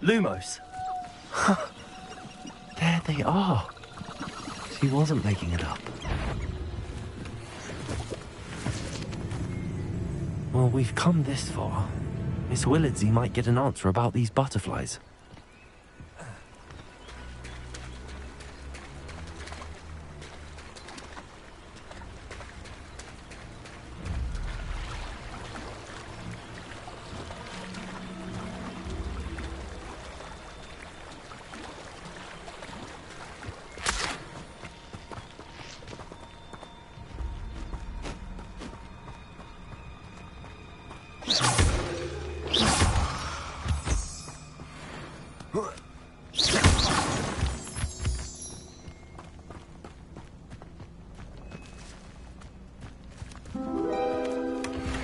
Lumos. There they are. She wasn't making it up. Well, we've come this far. Miss Willardsey might get an answer about these butterflies.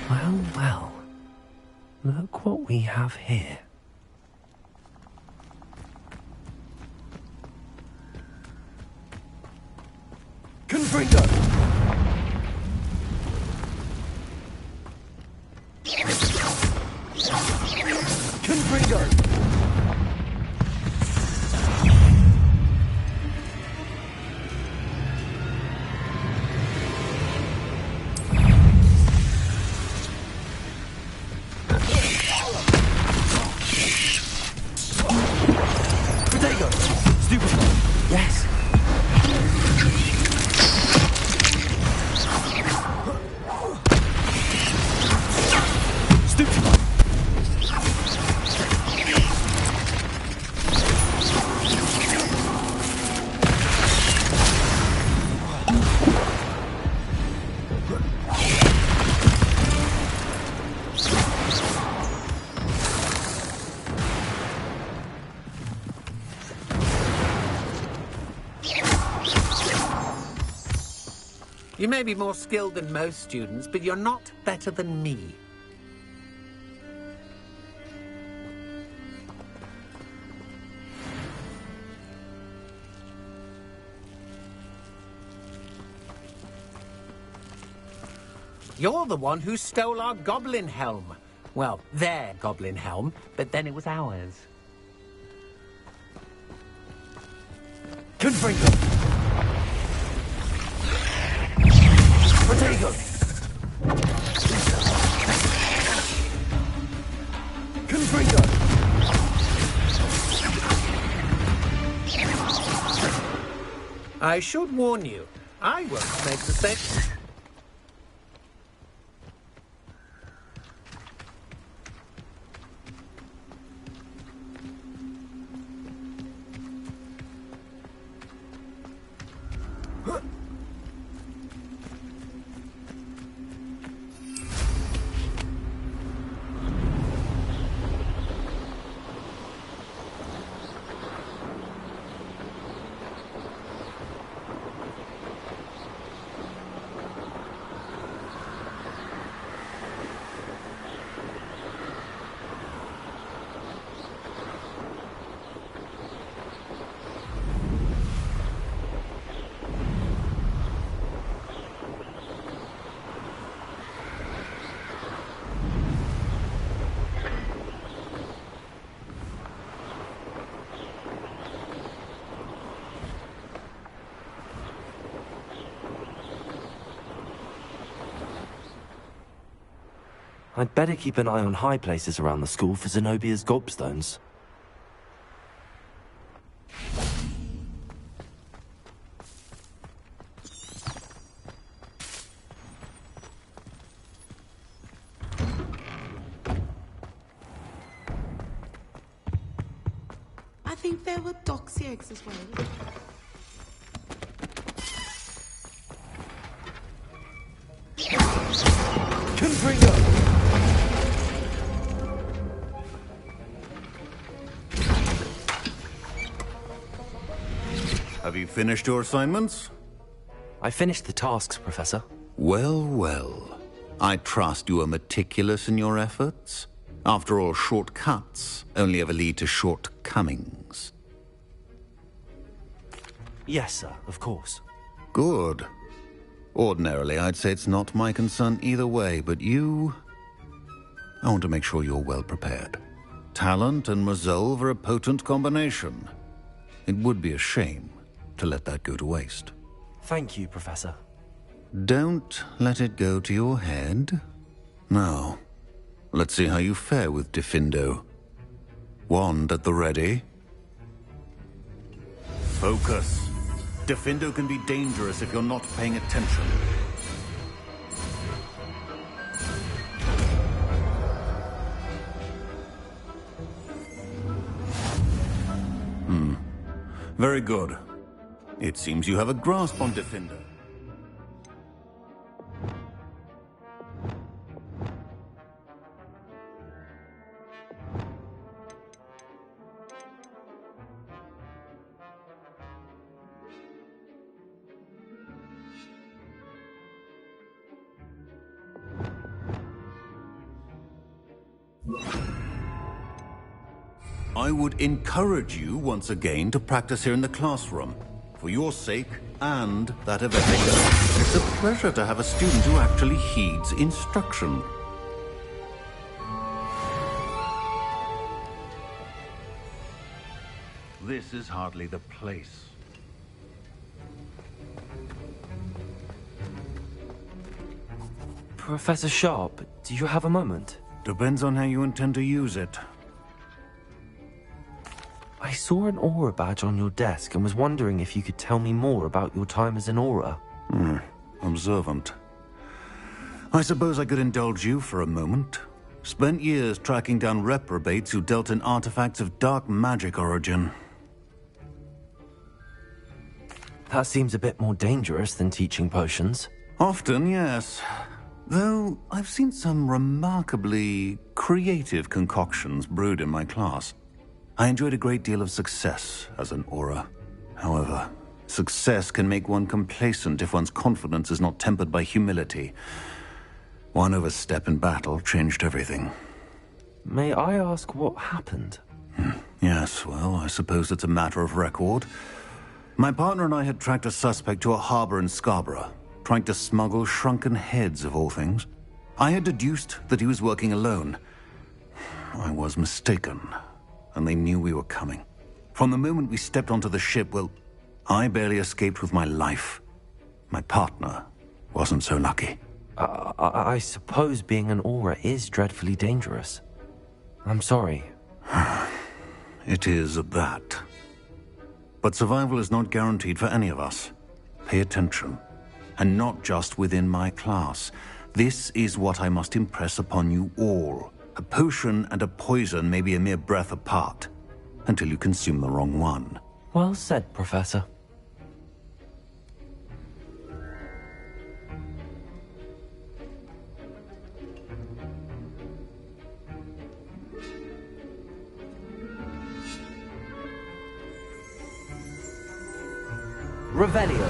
Well, well. Look what we have here. Confringo! Confringo! Yes. You may be more skilled than most students, but you're not better than me. You're the one who stole our goblin helm. Well, their goblin helm, but then it was ours. Confringo! Protego! Confringo! I should warn you, I won't make the same. I'd better keep an eye on high places around the school for Zenobia's gobstones. I think there were doxy eggs as well. Confringo! Have you finished your assignments? I finished the tasks, Professor. Well, well. I trust you are meticulous in your efforts. After all, shortcuts only ever lead to shortcomings. Yes, sir, of course. Good. Ordinarily, I'd say it's not my concern either way, but you... I want to make sure you're well prepared. talent and resolve are a potent combination. It would be a shame to let that go to waste. Thank you, Professor. Don't let it go to your head. Now, let's see how you fare with Diffindo. Wand at the ready. Focus. Diffindo can be dangerous if you're not paying attention. Very good. It seems you have a grasp on Diffindo. I would encourage you once again to practice here in the classroom, for your sake and that of everyone. It's a pleasure to have a student who actually heeds instruction. This is hardly the place. Professor Sharp, do you have a moment? Depends on how you intend to use it. I saw an Aura badge on your desk and was wondering if you could tell me more about your time as an Aura. Observant. I suppose I could indulge you for a moment. Spent years tracking down reprobates who dealt in artifacts of dark magic origin. That seems a bit more dangerous than teaching potions. Often, yes. Though I've seen some remarkably creative concoctions brewed in my class. I enjoyed a great deal of success as an Aura. However, success can make one complacent if one's confidence is not tempered by humility. One overstep in battle changed everything. May I ask what happened? Yes, well, I suppose it's a matter of record. My partner and I had tracked a suspect to a harbor in Scarborough, trying to smuggle shrunken heads of all things. I had deduced that he was working alone. I was mistaken, and they knew we were coming. From the moment we stepped onto the ship, well, I barely escaped with my life. My partner wasn't so lucky. I suppose being an Aura is dreadfully dangerous. I'm sorry. It is at that. But survival is not guaranteed for any of us. Pay attention. And not just within my class. This is what I must impress upon you all. A potion and a poison may be a mere breath apart, until you consume the wrong one. Well said, Professor. Revelio.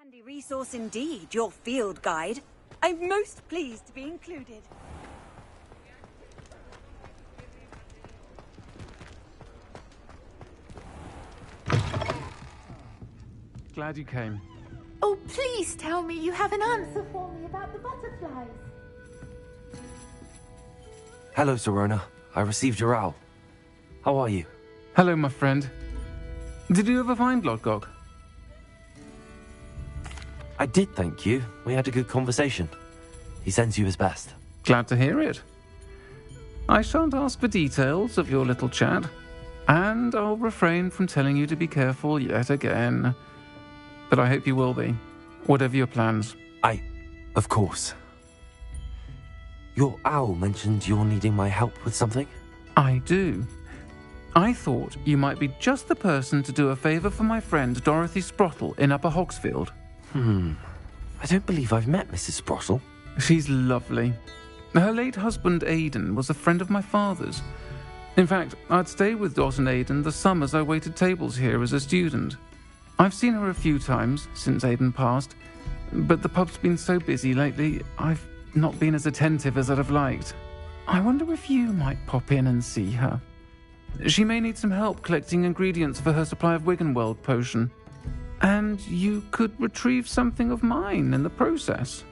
Handy resource indeed, your field guide. I'm most pleased to be included. Glad you came. Oh, please tell me you have an answer for me about the butterflies. Hello, Serona. I received your owl. How are you? Hello, my friend. Did you ever find Lodgok? I did, thank you. We had a good conversation. He sends you his best. Glad to hear it. I shan't ask for details of your little chat, and I'll refrain from telling you to be careful yet again. But I hope you will be, whatever your plans. Of course. Your owl mentioned you're needing my help with something? I do. I thought you might be just the person to do a favour for my friend Dorothy Sprottle in Upper Hogsfield. I don't believe I've met Mrs. Sprottle. She's lovely. Her late husband Aidan was a friend of my father's. In fact, I'd stay with Dot and Aidan the summers I waited tables here as a student. I've seen her a few times since Aidan passed, but the pub's been so busy lately, I've not been as attentive as I'd have liked. I wonder if you might pop in and see her. She may need some help collecting ingredients for her supply of Wiggenweld potion. And you could retrieve something of mine in the process.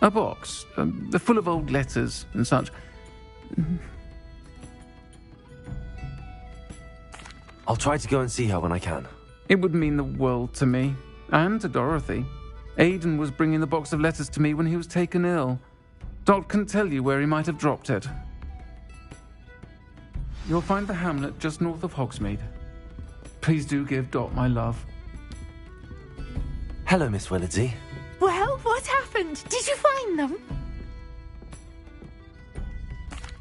A box, full of old letters and such. I'll try to go and see her when I can. It would mean the world to me, and to Dorothy. Aidan was bringing the box of letters to me when he was taken ill. Dot can tell you where he might have dropped it. You'll find the hamlet just north of Hogsmeade. Please do give Dot my love. Hello, Miss Willardsey. Well, what happened? Did you find them?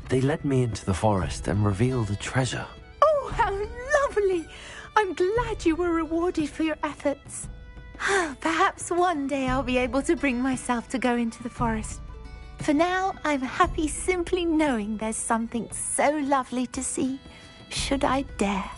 They led me into the forest and revealed a treasure. Oh, how lovely! I'm glad you were rewarded for your efforts. Perhaps one day I'll be able to bring myself to go into the forest. For now, I'm happy simply knowing there's something so lovely to see, should I dare.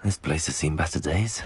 This place has seen better days.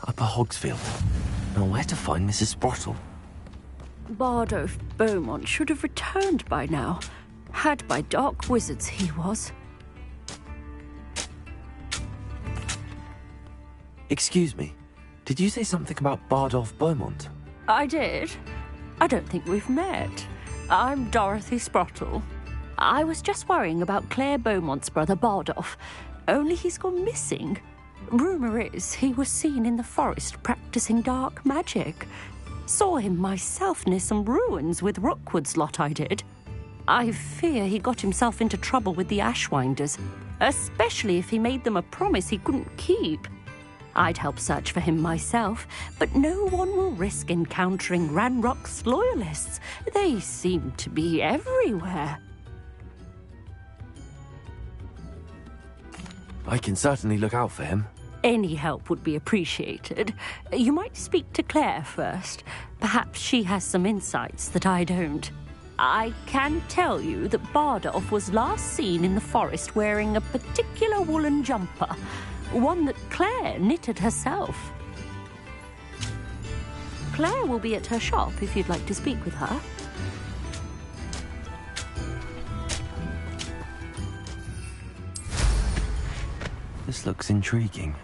Upper Hogsfield. Now where to find Mrs. Sprottle? Bardolph Beaumont should have returned by now. Had by dark wizards he was. Excuse me, Did you say something about Bardolph Beaumont? I did. I don't think we've met. I'm Dorothy Sprottle. I was just worrying about Claire Beaumont's brother Bardolph, only he's gone missing. Rumour is he was seen in the forest practicing dark magic. Saw him myself near some ruins with Rookwood's lot I did. I fear he got himself into trouble with the Ashwinders, especially if he made them a promise he couldn't keep. I'd help search for him myself, but no one will risk encountering Ranrock's loyalists. They seem to be everywhere. I can certainly look out for him. Any help would be appreciated. You might speak to Claire first. Perhaps she has some insights that I don't. I can tell you that Bardolph was last seen in the forest wearing a particular woolen jumper, one that Claire knitted herself. Claire will be at her shop if you'd like to speak with her. This looks intriguing.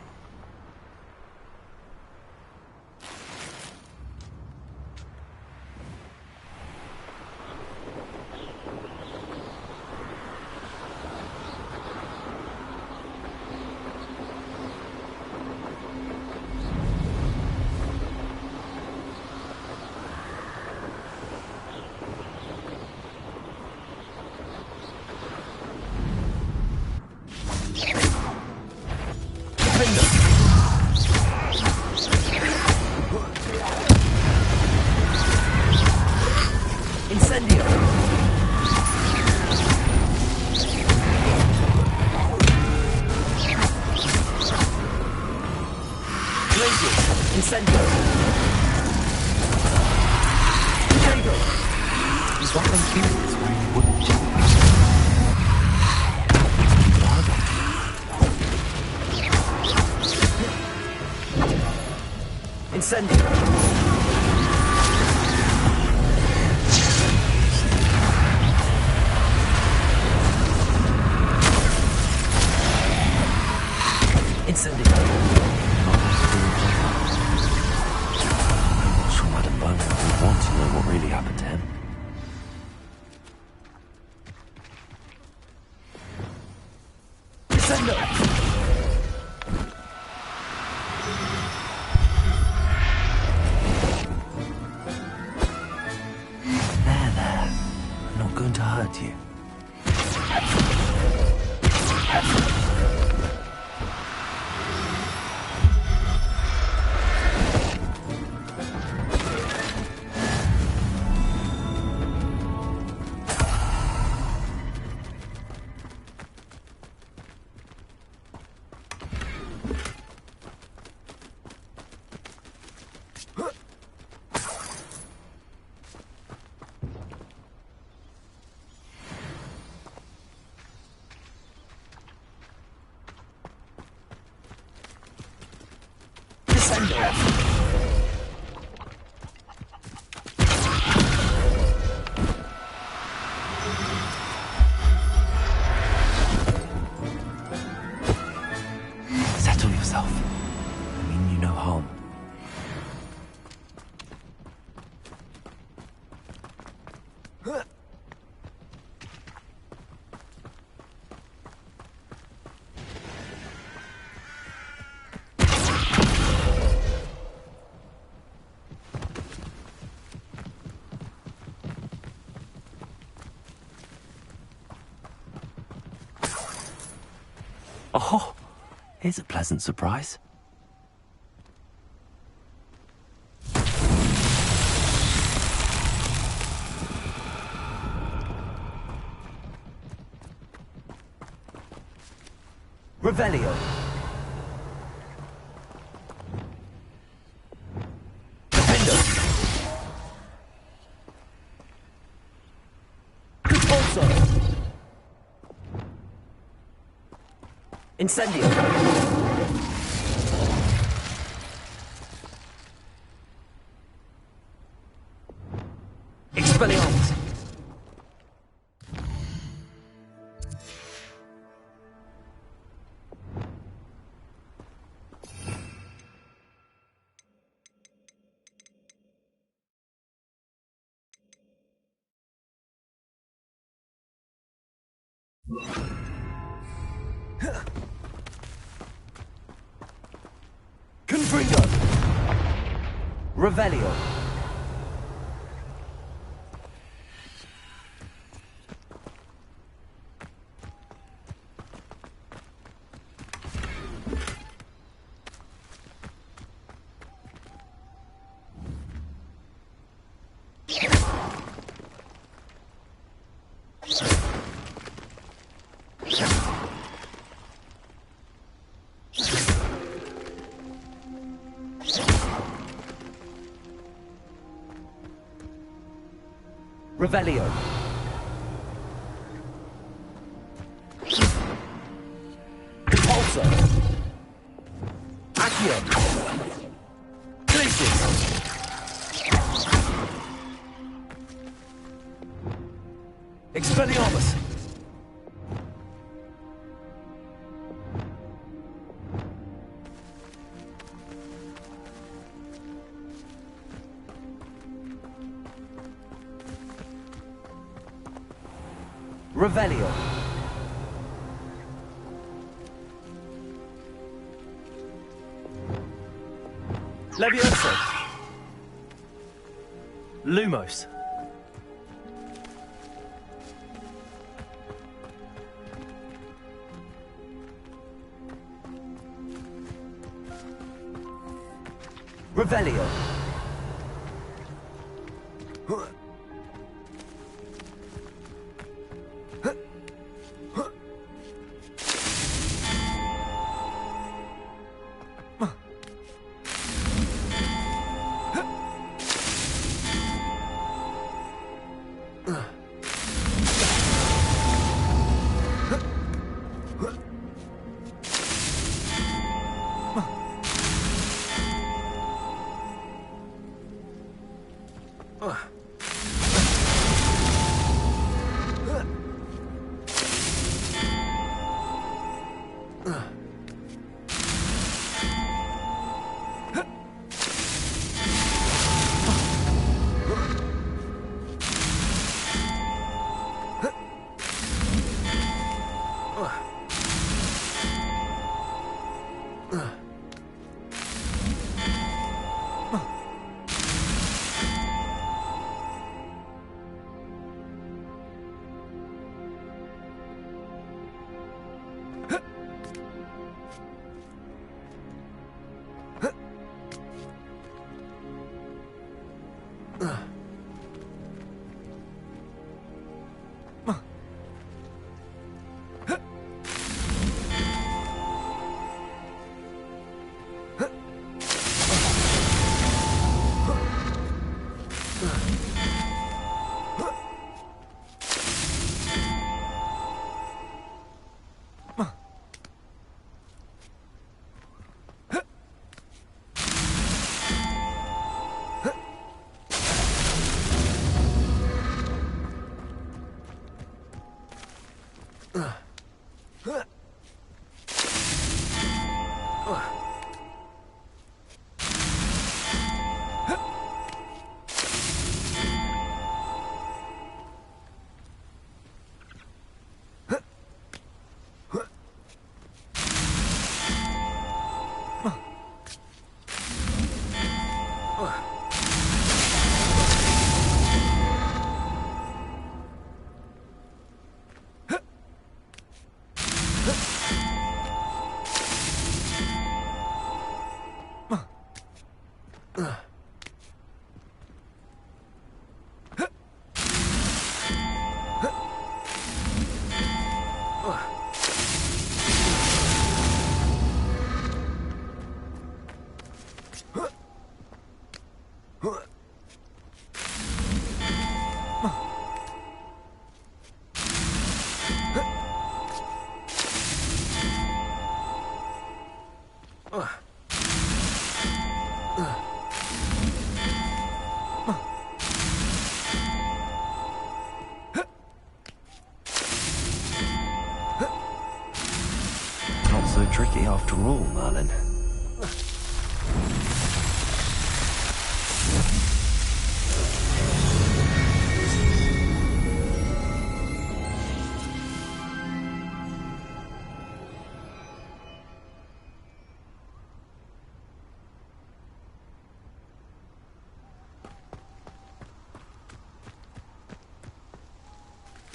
Settle yourself. I mean you no harm. Oh, here's a pleasant surprise. Revelio. Defendo. Repulso. Incendio. Expelliarmus. Confringo. Revelio. Revelio. Repulsor. Accio. Glacius. Expelliarmus. Revelio. Levioso. Lumos. Revelio. Not so tricky after all, Merlin.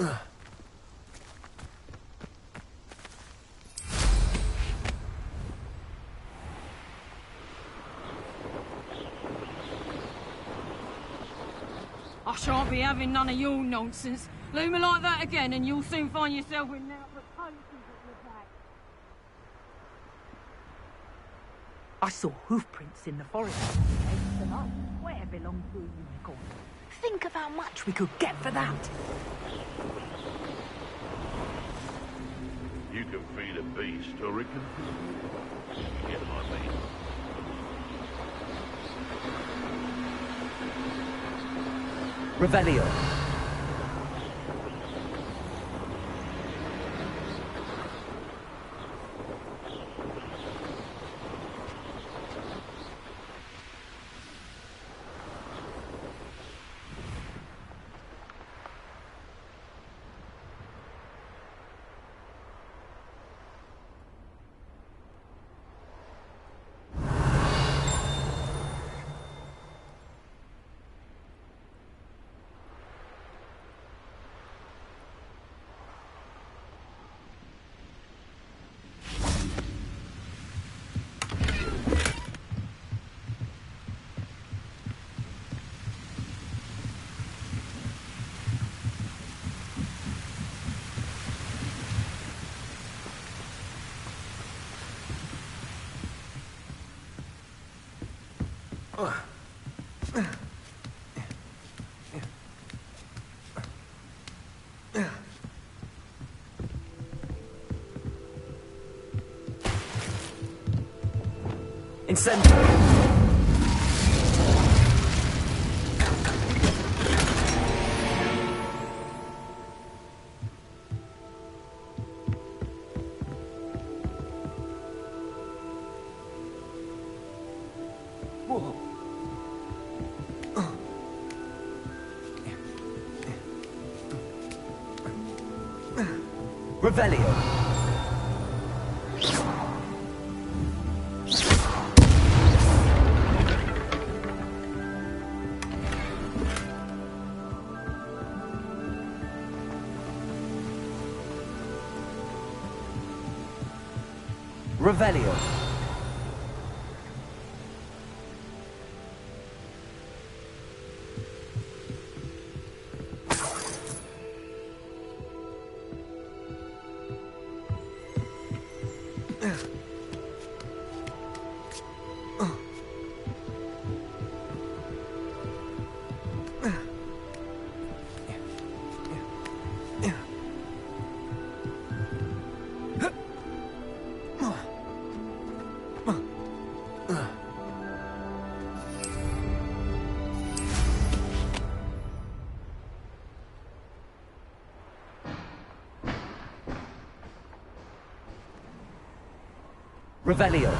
I shan't be having none of your nonsense. Leave me like that again and you'll soon find yourself with now proposals at your back. I saw hoof prints in the forest. Where belong to a unicorn? Think of how much we could get for that. You can feed a beast or it can... You get my meaning. Revelio. Incendio. Revelio. Revelio. Revelio.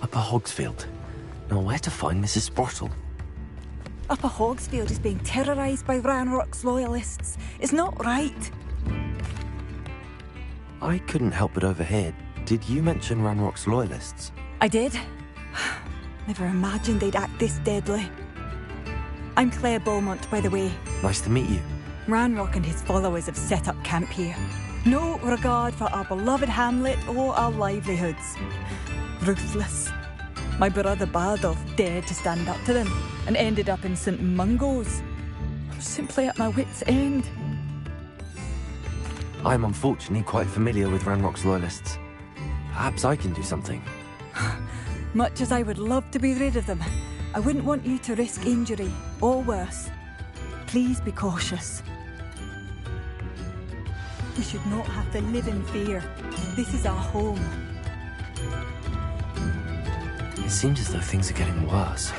Upper Hogsfield. Now, where to find Mrs. Sprottle? Upper Hogsfield is being terrorised by Ranrock's loyalists. It's not right. I couldn't help but overhear. Did you mention Ranrock's loyalists? I did. Never imagined they'd act this deadly. I'm Claire Beaumont, by the way. Nice to meet you. Ranrock and his followers have set up camp here. No regard for our beloved hamlet or our livelihoods. Ruthless. My brother Bardolph dared to stand up to them and ended up in St. Mungo's. I'm simply at my wit's end. I'm unfortunately quite familiar with Ranrock's loyalists. Perhaps I can do something. Much as I would love to be rid of them, I wouldn't want you to risk injury, or worse. Please be cautious. We should not have to live in fear. This is our home. It seems as though things are getting worse.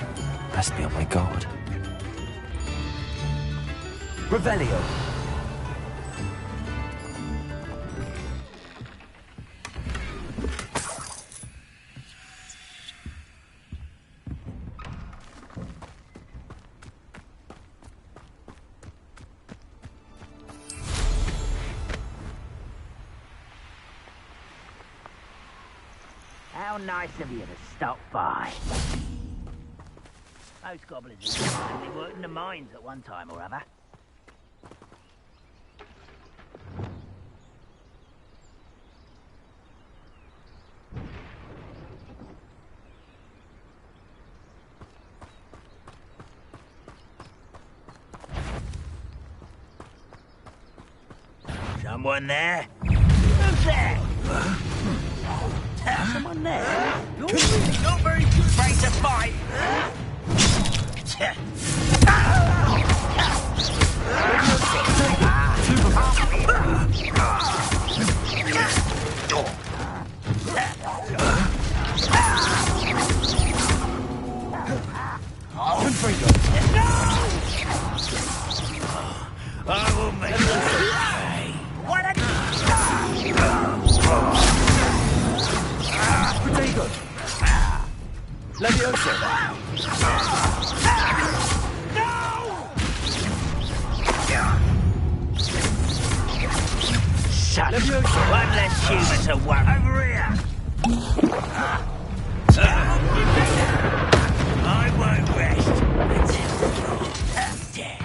Best be on my guard. Revelio. How nice of you to stop by. Most goblins probably worked in the mines at one time or other. Someone there? Who's there? Someone there? You're really not very good afraid to fight. I will make you pay. What a... Protego. Levioso. Shut up. One less human to worry. Over here. I won't rest until you're dead.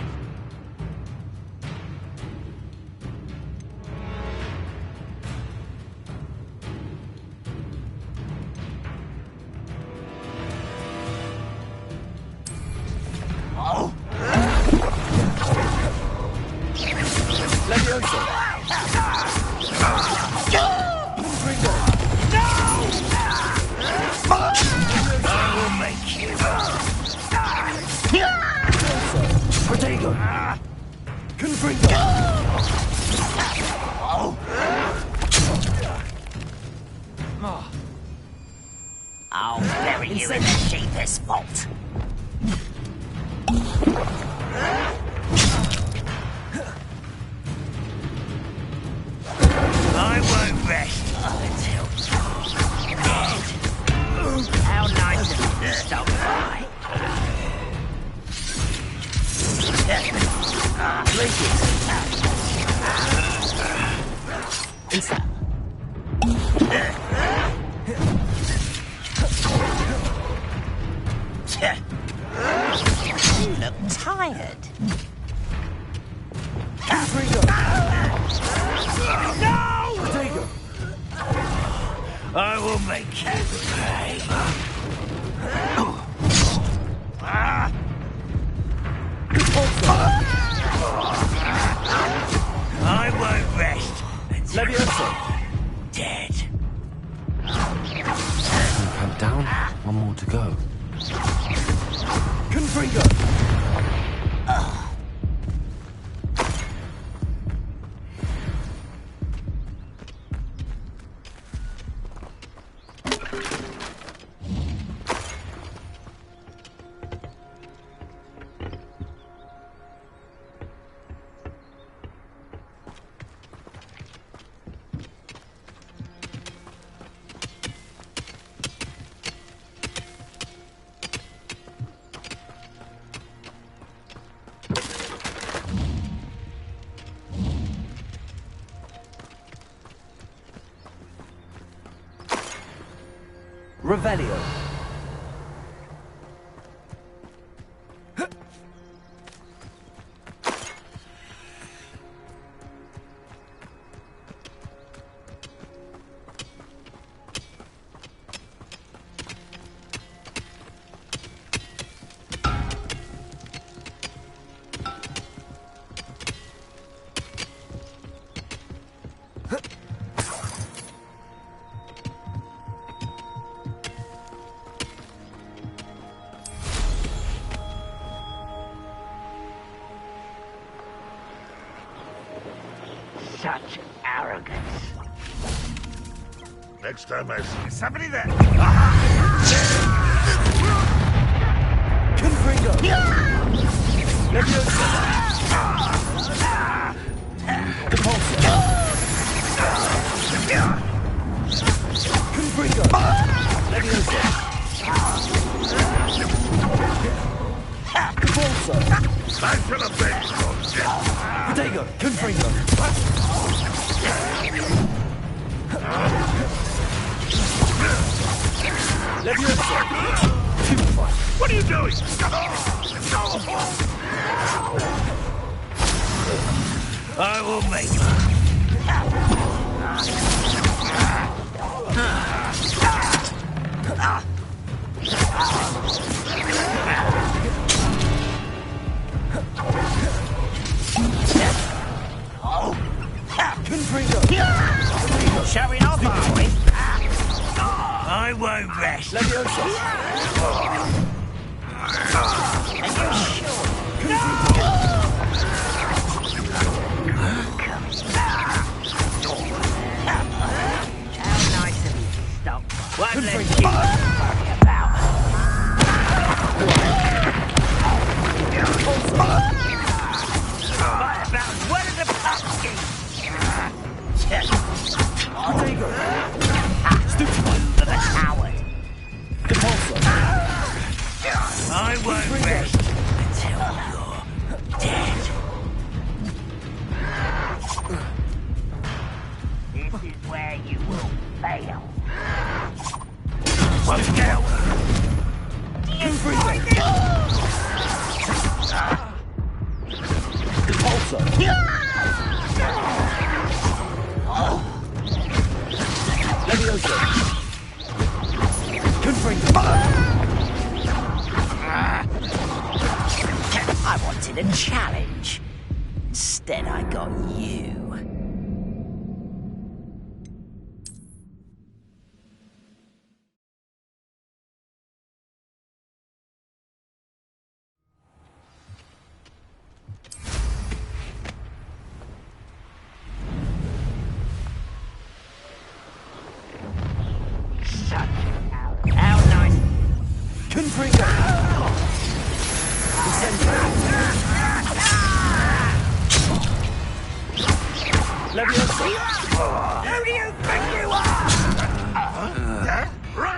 Oh. Levioso. I will make you. Protego. Confringo. I'll bury you in the deepest vault. I won't rest until you're dead. How nice of you to stop by. You look tired. No! Protego. I will make you pay. I won't rest until Levioso. dead. Camp down. One more to go. Confringo. Revelio. Such arrogance. Next time I see Somebody there. Confringo! Leviosa! Depulso! Confringo! Leviosa! Depulso! Time for the big Protego! Confringo! Leviosa! What are you doing? I will make you. Confringo! Showing off, are we? I won't rest. Leviosa! Are you sure? How nice of you to stop. One less you to worry about. Right about one of the pumpkins. Protego! For the coward. Depulso! I won't rest until you're dead. This is where you will fail. Watch out! Confringo! Depulso! Leviosa! Confringo! I wanted a challenge. Instead, I got you. How nice. Confringo! Leviosa! Who do you think you are?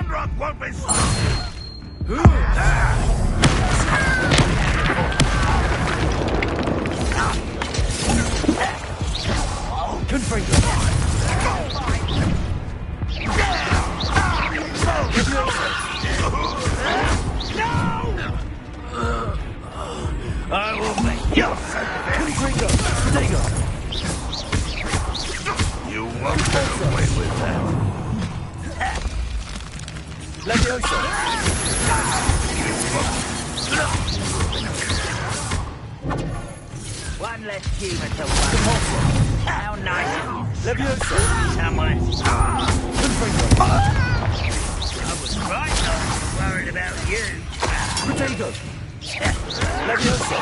Rock won't be stopped. Confringo! I will make you. Confringo! Protego! You won't get away with that. Leviosa! One less human to worry. How nice of you. Leviosa! Someone. Confringo! I was right not worried about you. Protego! Leviosa!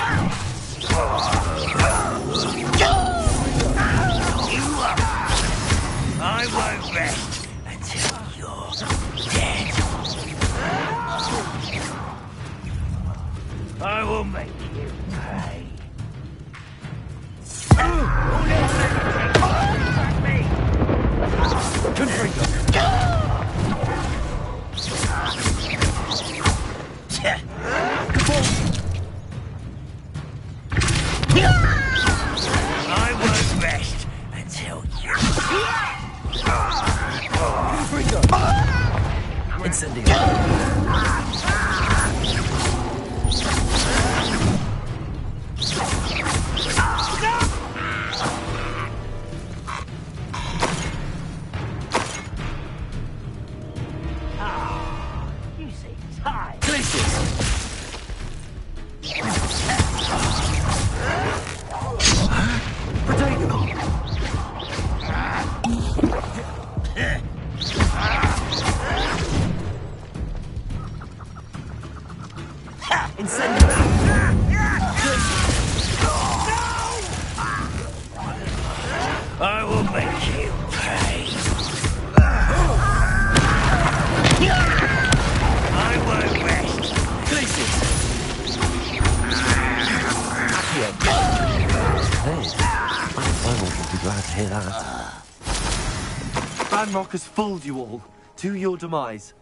I won't rest until you're dead. I will make you pay. Confringo! I won't rest until you. Confringo! Incendio! You seem tired. Glacius! Protego! Ranrock has fooled you all, to your demise.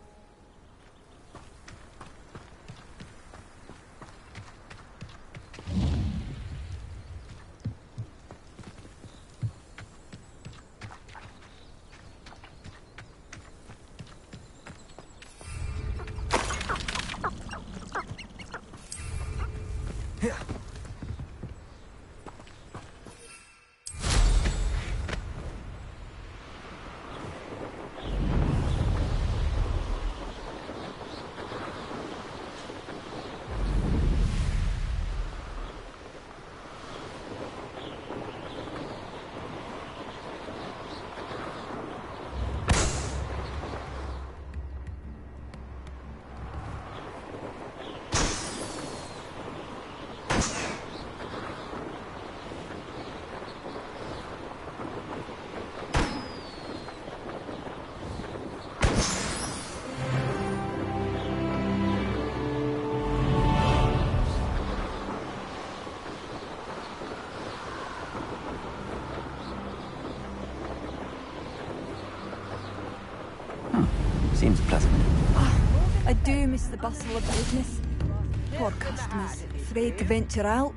Seems pleasant. I do miss the bustle of business. Poor customers, afraid to venture out.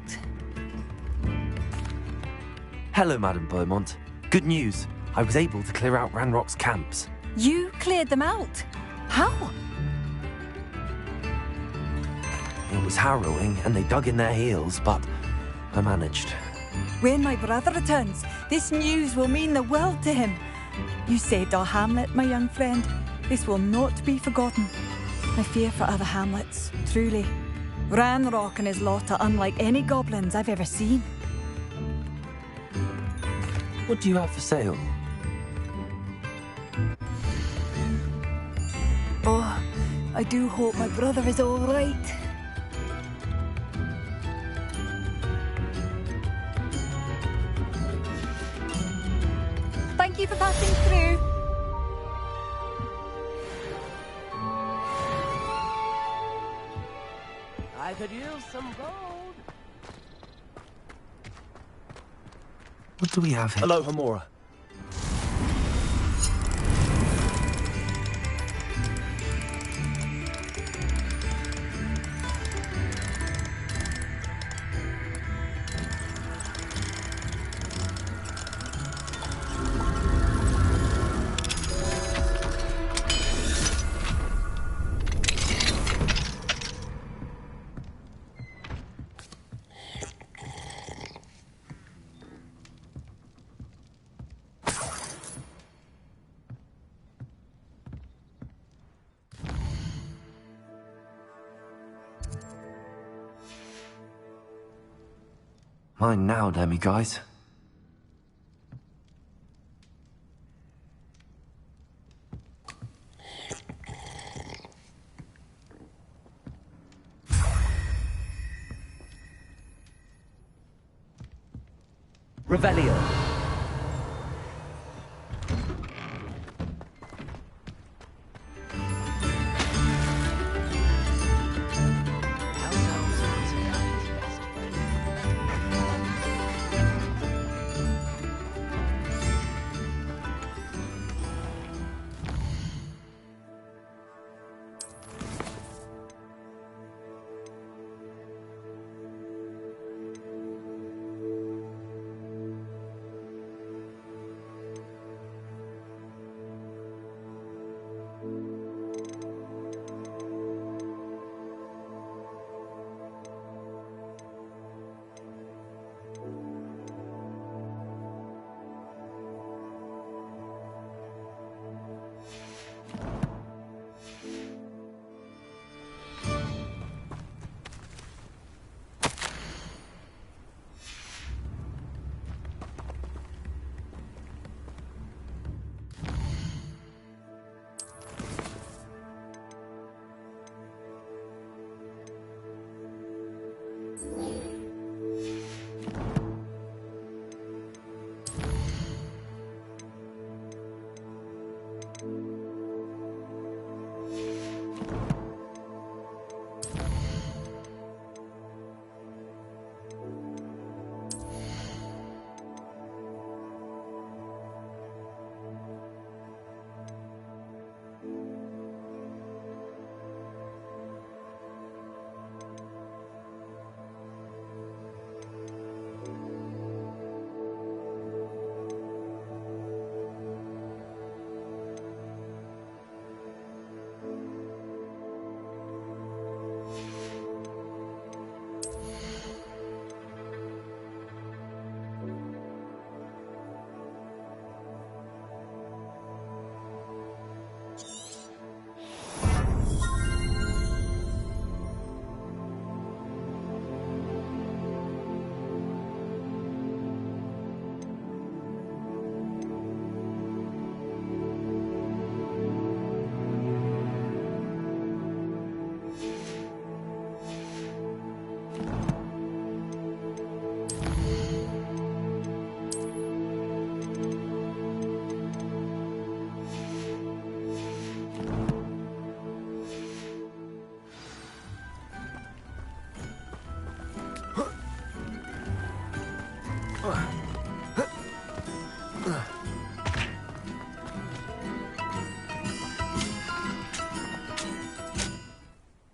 Hello, Madame Beaumont. Good news. I was able to clear out Ranrock's camps. You cleared them out? How? It was harrowing, and they dug in their heels, but I managed. When my brother returns, this news will mean the world to him. You saved our hamlet, my young friend. This will not be forgotten. I fear for other hamlets, truly. Ranrock and his lot are unlike any goblins I've ever seen. What do you have for sale? Oh, I do hope my brother is all right. Thank you for passing through. I could use some gold. What do we have here? Hello, Hamura. Mine now, demi-guys. Revelio.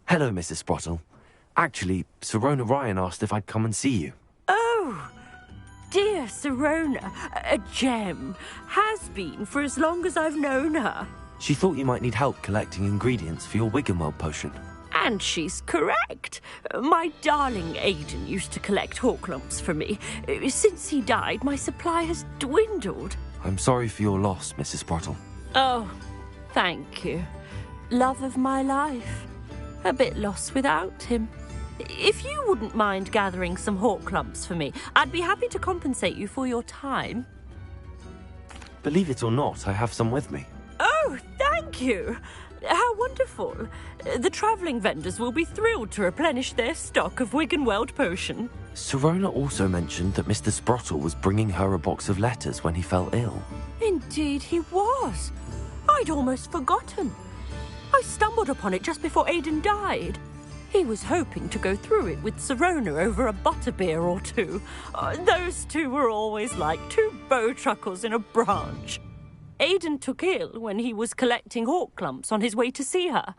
Hello, Mrs. Sprottle. Actually, Sirona Ryan asked if I'd come and see you. Oh, dear Sirona, a gem. Has been for as long as I've known her. She thought you might need help collecting ingredients for your Wiggenweld potion. And she's correct. My darling Aidan used to collect Hawklumps for me. Since he died, my supply has dwindled. I'm sorry for your loss, Mrs. Sprottle. Oh, thank you. Love of my life. A bit lost without him. If you wouldn't mind gathering some Hawklumps for me, I'd be happy to compensate you for your time. Believe it or not, I have some with me. Oh, thank you. How wonderful. The travelling vendors will be thrilled to replenish their stock of Wiggenweld potion. Sirona also mentioned that Mr. Sprottle was bringing her a box of letters when he fell ill. Indeed he was. I'd almost forgotten. I stumbled upon it just before Aidan died. He was hoping to go through it with Sirona over a butterbeer or two. Those two were always like two bowtruckles in a branch. Aidan took ill when he was collecting Hawklumps on his way to see her.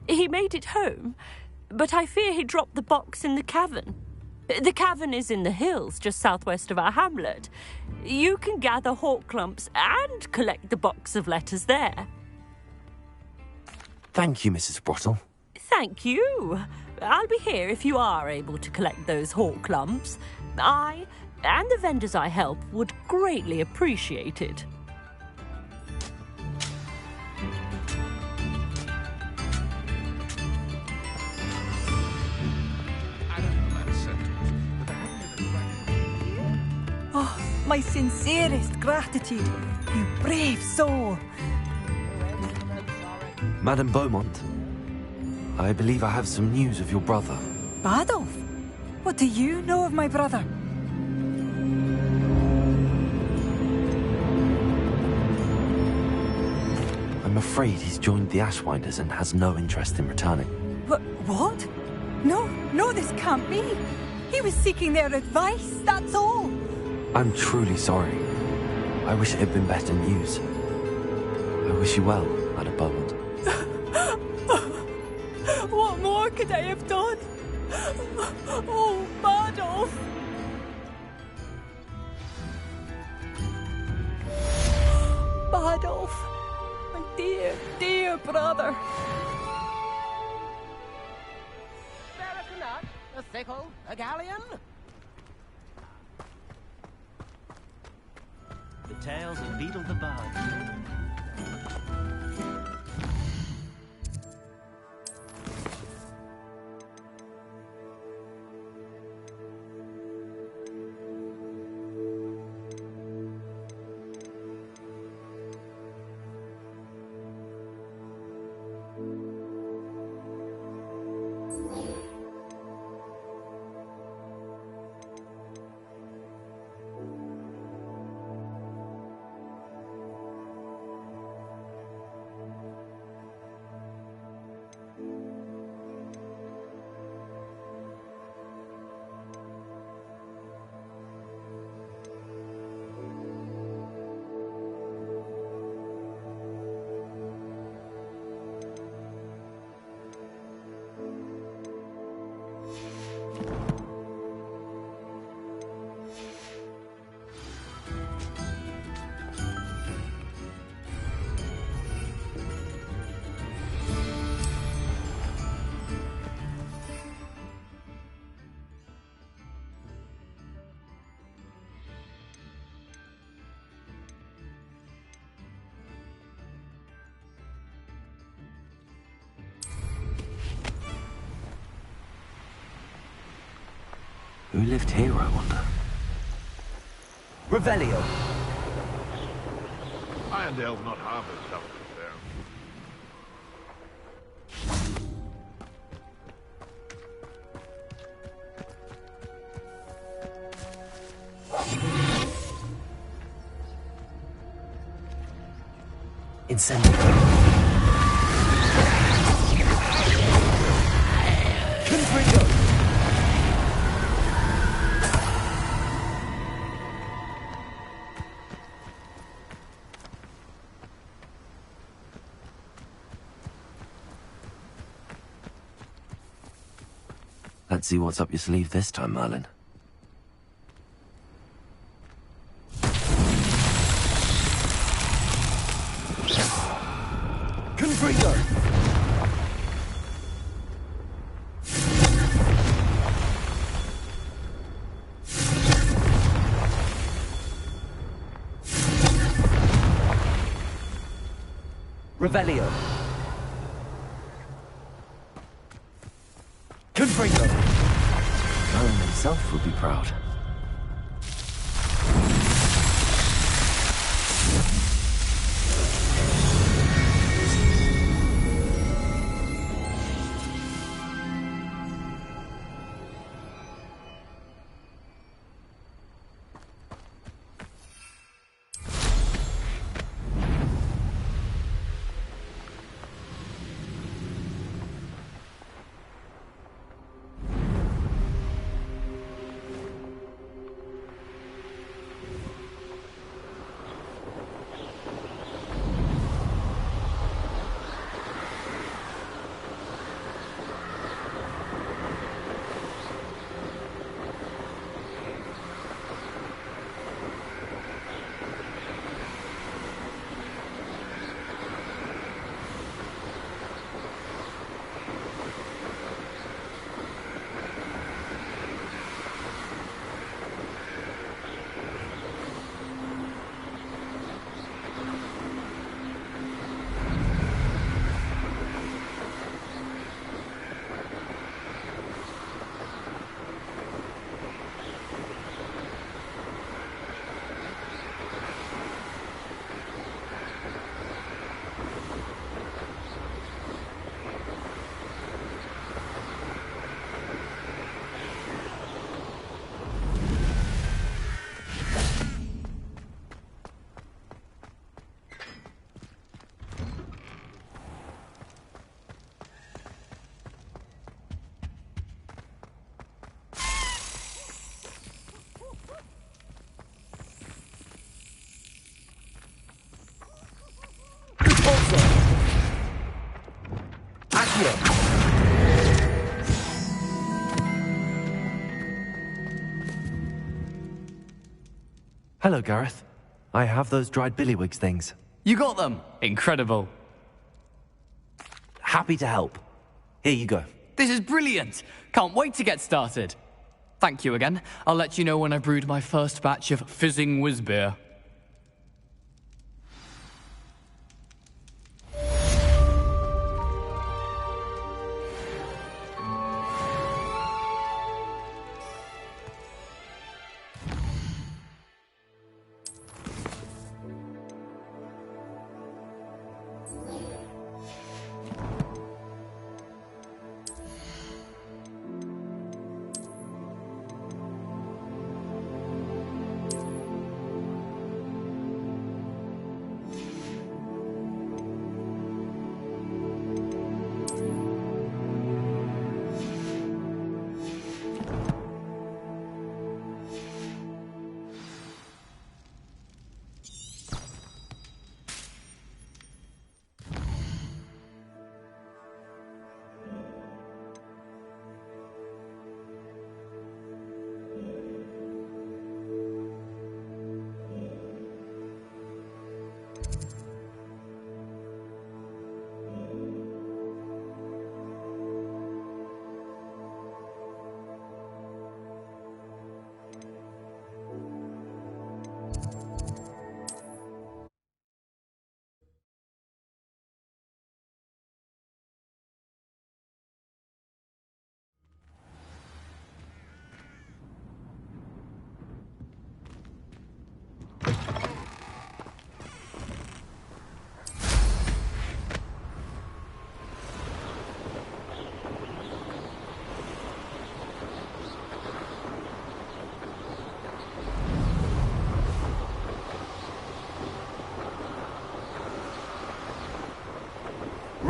He made it home, but I fear he dropped the box in the cavern. The cavern is in the hills just southwest of our hamlet. You can gather Hawklumps and collect the box of letters there. Thank you, Mrs. Sprottle. Thank you. I'll be here if you are able to collect those Hawklumps. I and the vendors I help would greatly appreciate it. Oh, my sincerest gratitude, you brave soul. Madame Beaumont, I believe I have some news of your brother. Badolf? What do you know of my brother? I'm afraid he's joined the Ashwinders and has no interest in returning. What? No, this can't be. He was seeking their advice, that's all. I'm truly sorry. I wish it had been better news. I wish you well, Madame Beaumont. What more could I have done? Oh, Badolf! Badolf, my dear, dear brother. A nut, a sickle, a galleon. The tales of Beetle the Bard. Who lived here, I wonder? Revelio. Irondale's not half as tough as there. Incendio. Confringo. Let's see what's up your sleeve this time, Merlin. Confringo! Revelio. Confringo. Merlin himself would be proud. Hello, Gareth. I have those dried billywigs things. You got them? Incredible. Happy to help. Here you go. This is brilliant. Can't wait to get started. Thank you again. I'll let you know when I brewed my first batch of fizzing whiz beer.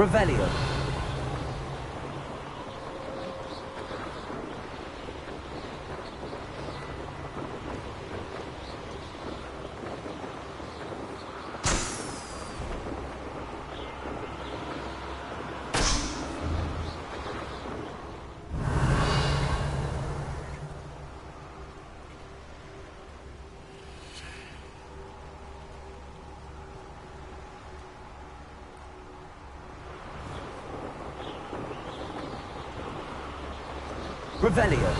Revelio. Revelio.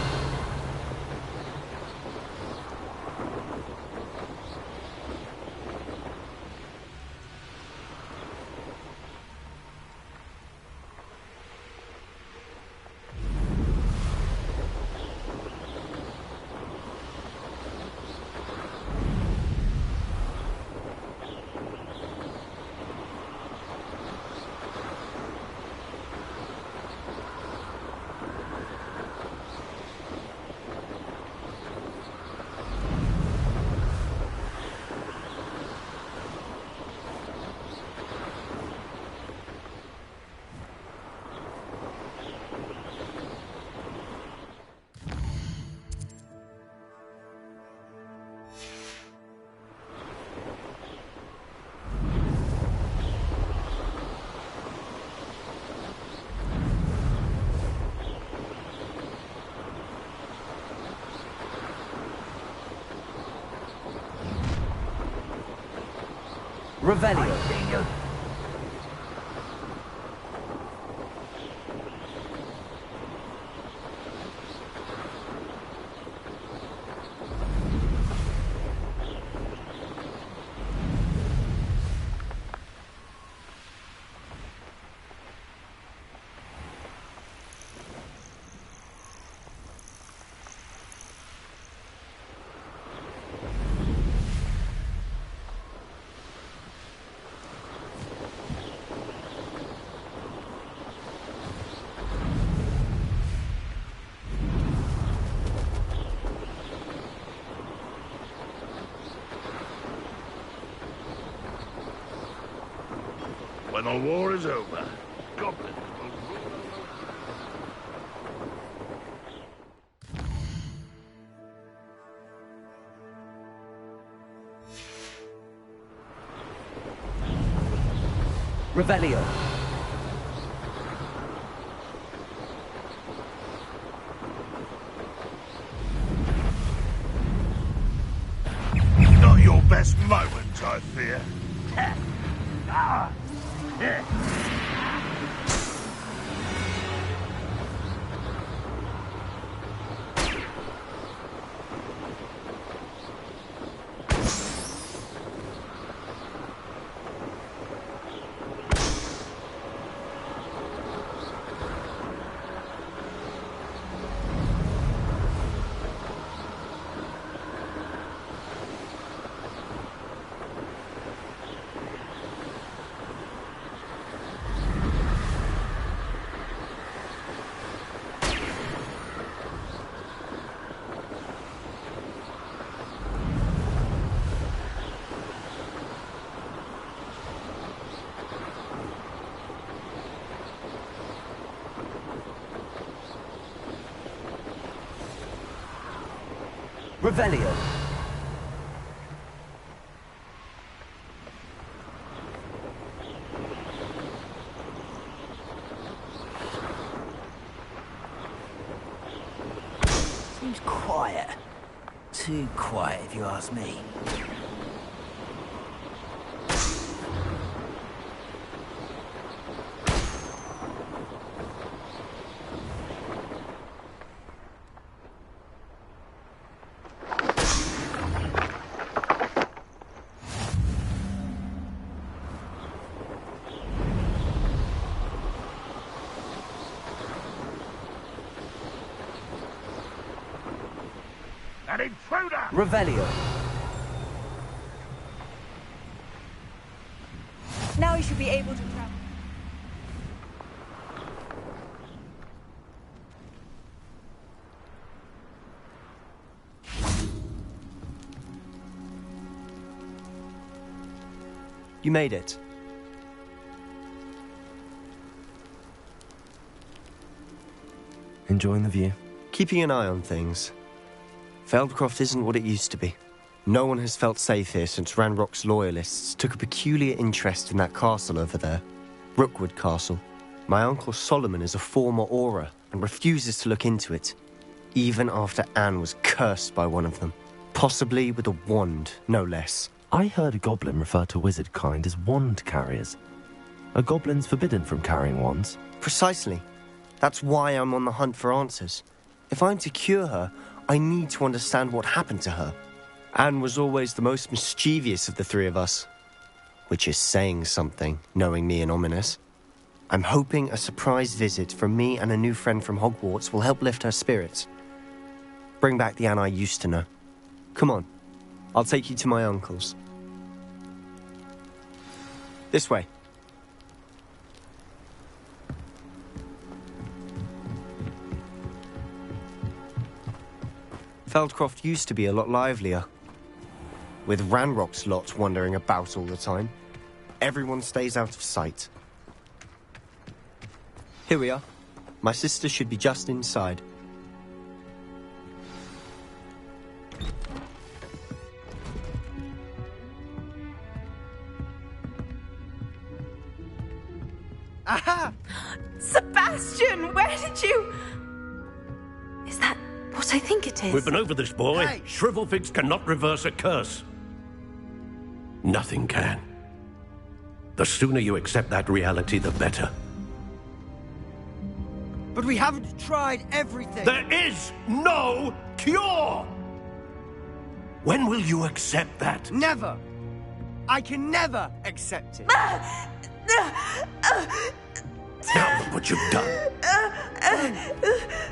Revelio. When the war is over, goblins will rule. Revelio. Not your best moment, I fear. Revelio. Seems quiet. Too quiet, if you ask me. An intruder! Revelio. Now you should be able to travel. You made it. Enjoying the view? Keeping an eye on things. Feldcroft isn't what it used to be. No one has felt safe here since Ranrock's loyalists took a peculiar interest in that castle over there. Rookwood Castle. My uncle Solomon is a former Auror and refuses to look into it, even after Anne was cursed by one of them. Possibly with a wand, no less. I heard a goblin refer to wizard kind as wand carriers. Are goblins forbidden from carrying wands? Precisely. That's why I'm on the hunt for answers. If I'm to cure her, I need to understand what happened to her. Anne was always the most mischievous of the three of us. Which is saying something, knowing me and Ominous. I'm hoping a surprise visit from me and a new friend from Hogwarts will help lift her spirits. Bring back the Anne I used to know. Come on, I'll take you to my uncle's. This way. Feldcroft used to be a lot livelier. With Ranrock's lot wandering about all the time, everyone stays out of sight. Here we are. My sister should be just inside. Aha! Sebastian, where did you... Is that what I think it is? We've been over this, boy. Hey. Shrivelfigs cannot reverse a curse. Nothing can. The sooner you accept that reality, the better. But we haven't tried everything. There is no cure! When will you accept that? Never. I can never accept it. Now look what you've done.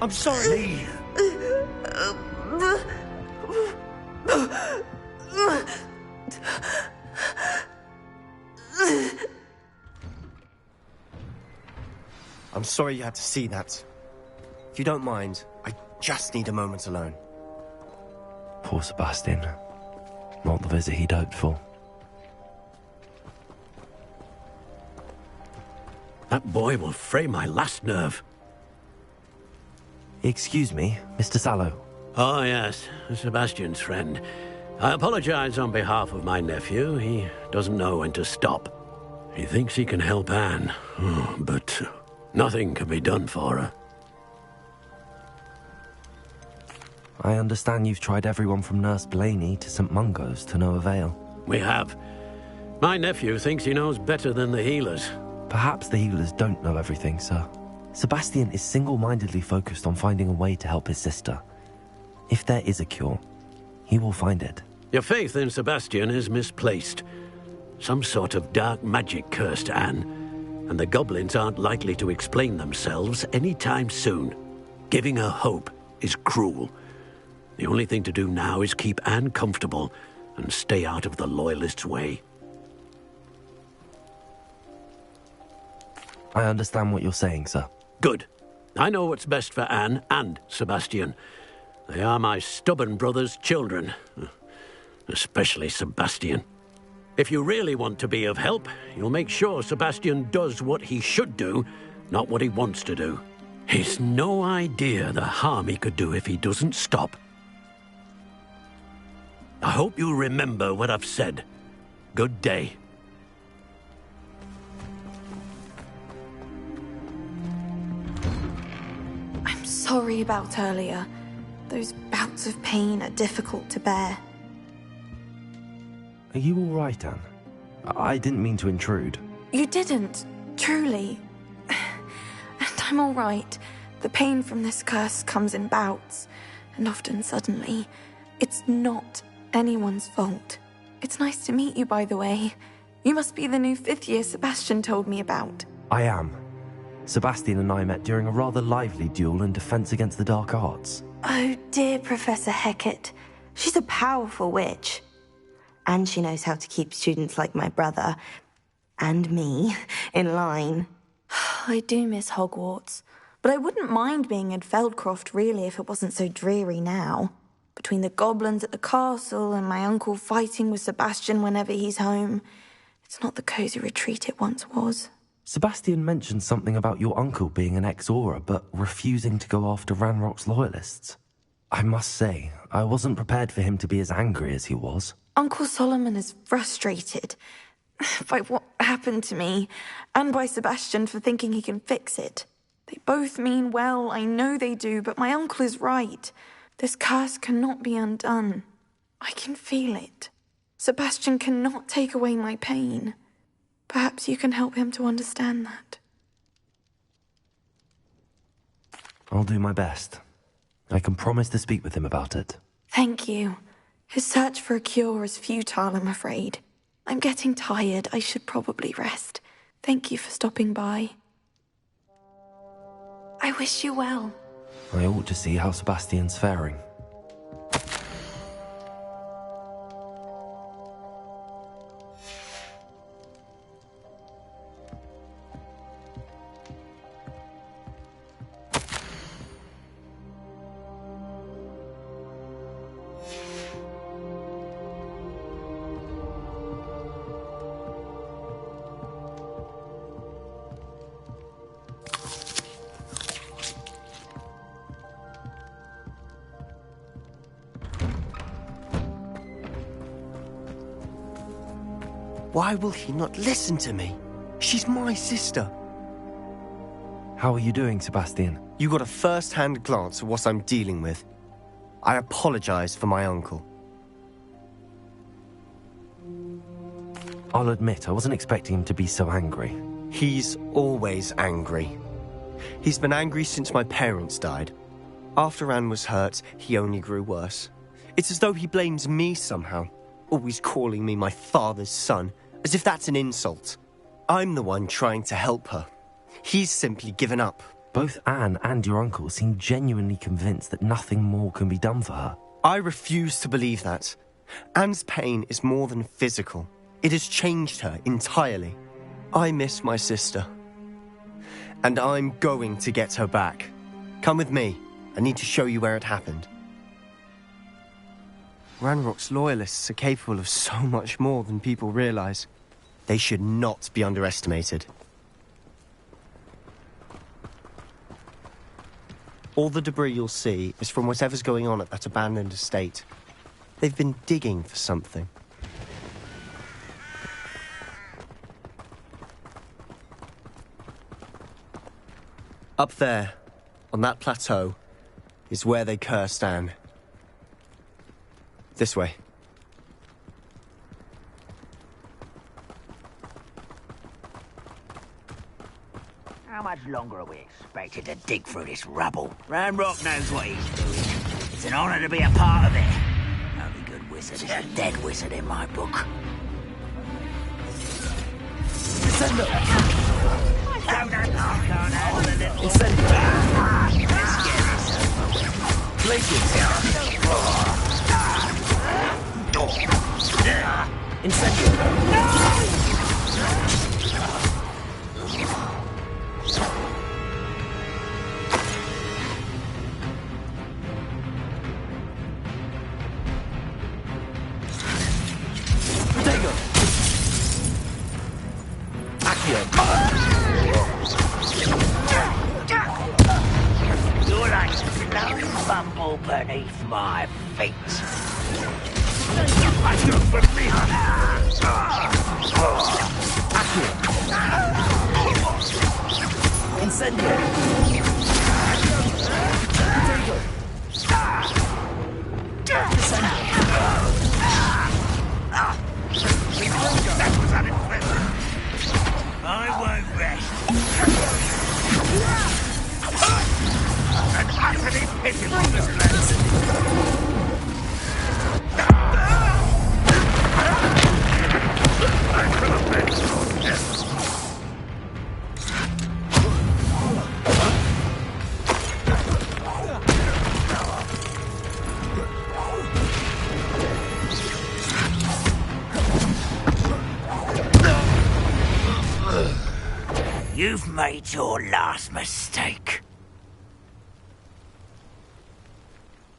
I'm sorry. I'm sorry you had to see that. If you don't mind, I just need a moment alone. Poor Sebastian. Not the visit he'd hoped for. That boy will fray my last nerve. Excuse me, Mr. Sallow. Oh, yes, Sebastian's friend. I apologize on behalf of my nephew. He doesn't know when to stop. He thinks he can help Anne, but nothing can be done for her. I understand you've tried everyone from Nurse Blaney to St. Mungo's to no avail. We have. My nephew thinks he knows better than the healers. Perhaps the healers don't know everything, sir. Sebastian is single-mindedly focused on finding a way to help his sister. If there is a cure, he will find it. Your faith in Sebastian is misplaced. Some sort of dark magic cursed Anne, and the goblins aren't likely to explain themselves anytime soon. Giving her hope is cruel. The only thing to do now is keep Anne comfortable and stay out of the Loyalists' way. I understand what you're saying, sir. Good. I know what's best for Anne and Sebastian. They are my stubborn brother's children. Especially Sebastian. If you really want to be of help, you'll make sure Sebastian does what he should do, not what he wants to do. He's no idea the harm he could do if he doesn't stop. I hope you remember what I've said. Good day. I'm sorry about earlier. Those bouts of pain are difficult to bear. Are you all right, Anne? I didn't mean to intrude. You didn't, truly. And I'm all right. The pain from this curse comes in bouts, and often suddenly. It's not anyone's fault. It's nice to meet you, by the way. You must be the new 5th year Sebastian told me about. I am. Sebastian and I met during a rather lively duel in defense against the dark arts. Oh, dear Professor Hecat. She's a powerful witch. And she knows how to keep students like my brother, and me, in line. I do miss Hogwarts, but I wouldn't mind being in Feldcroft, really, if it wasn't so dreary now. Between the goblins at the castle and my uncle fighting with Sebastian whenever he's home, it's not the cosy retreat it once was. Sebastian mentioned something about your uncle being an ex-Auror, but refusing to go after Ranrock's loyalists. I must say, I wasn't prepared for him to be as angry as he was. Uncle Solomon is frustrated by what happened to me, and by Sebastian for thinking he can fix it. They both mean well, I know they do, but my uncle is right. This curse cannot be undone. I can feel it. Sebastian cannot take away my pain. Perhaps you can help him to understand that. I'll do my best. I can promise to speak with him about it. Thank you. His search for a cure is futile, I'm afraid. I'm getting tired. I should probably rest. Thank you for stopping by. I wish you well. I ought to see how Sebastian's faring. Why will he not listen to me? She's my sister. How are you doing, Sebastian? You got a first-hand glance at what I'm dealing with. I apologize for my uncle. I'll admit, I wasn't expecting him to be so angry. He's always angry. He's been angry since my parents died. After Anne was hurt, he only grew worse. It's as though he blames me somehow, always calling me my father's son, as if that's an insult. I'm the one trying to help her. He's simply given up. Both Anne and your uncle seem genuinely convinced that nothing more can be done for her. I refuse to believe that. Anne's pain is more than physical. It has changed her entirely. I miss my sister. And I'm going to get her back. Come with me. I need to show you where it happened. Ranrock's loyalists are capable of so much more than people realize. They should not be underestimated. All the debris you'll see is from whatever's going on at that abandoned estate. They've been digging for something. Up there, on that plateau, is where they cursed Anne. This way. How much longer are we expected to dig through this rubble? Ranrock knows what he's doing. It's an honor to be a part of it. Only good wizard is a dead wizard in my book. Incendio! Don't can't handle a little... Incendio! Let's get this over with. Glaciers! Incendio! Protego! Accio! You're like slow bumble beneath my feet. Accio for me! Accio! Incendio! Protego! That was unimpressive. I won't rest. An utterly pitiful display. You've made your last mistake.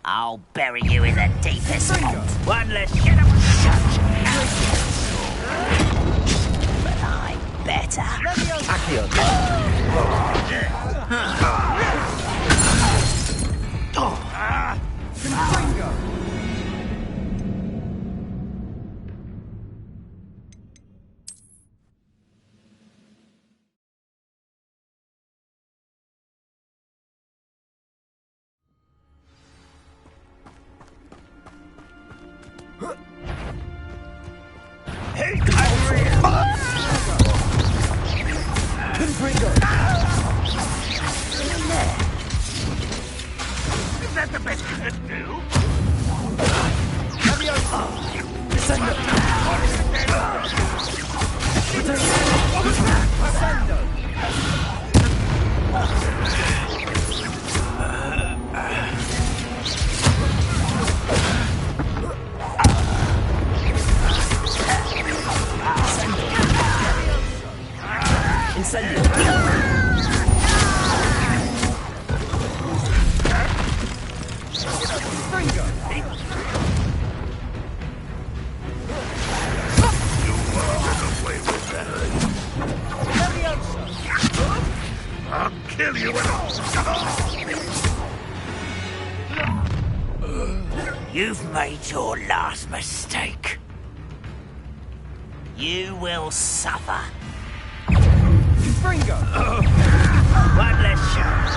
I'll bury you in the deepest hole. One less get up shut. But I'm better. that the best you can do? I'll kill you and all. You've made your last mistake. You will suffer. Fringo! One less chance.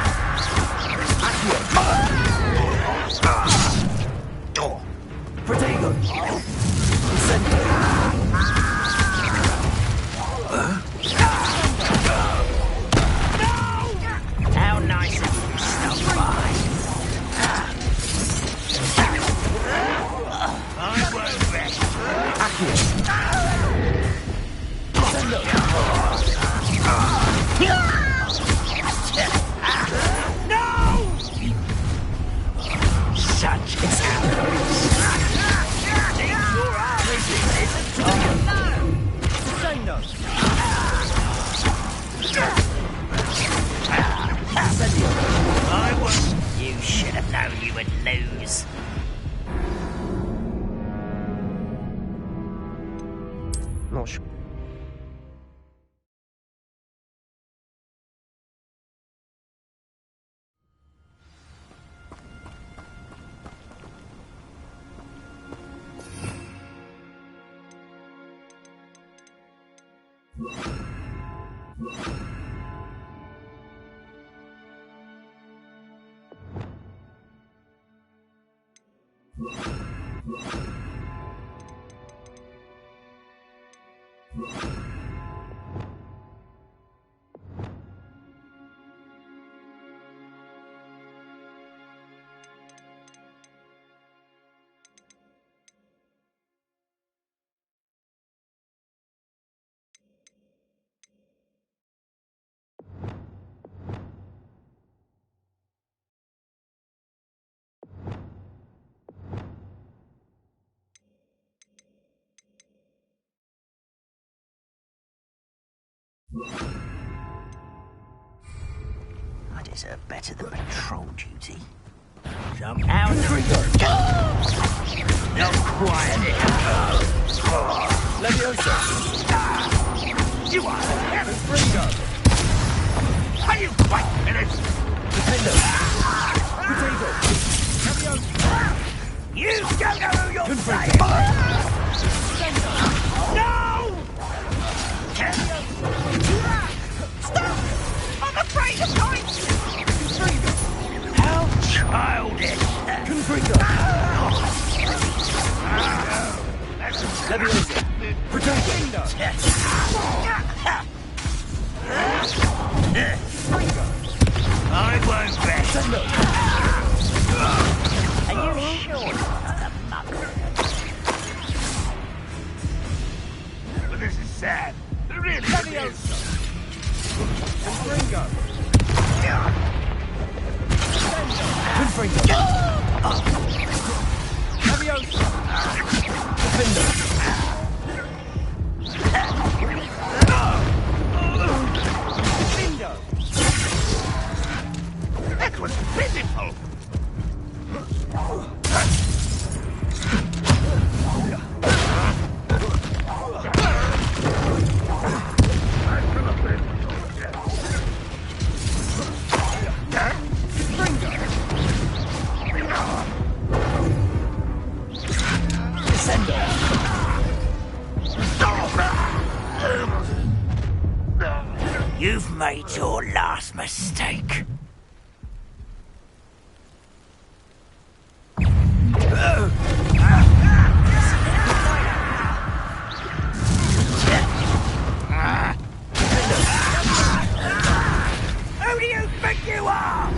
Protego! How nice of you to stop by. I won't rest. No! Such arrogance. You should have known you would lose. Not sure. I deserve better than patrol duty. Jump out. No quiet. Leviosa! You are the Fringo! Are you quite finished? Nintendo! Protego! You don't know who you're saying! No! Stop! I'm afraid of heights! How childish! Confringo! Leviosa! Protego! I won't rest. Are you sure it's not a mug? But this is sad. It really is. Confringo! Confringo! Leviosa! Defender! That was pitiful. You've made your last mistake. Who do you think you are?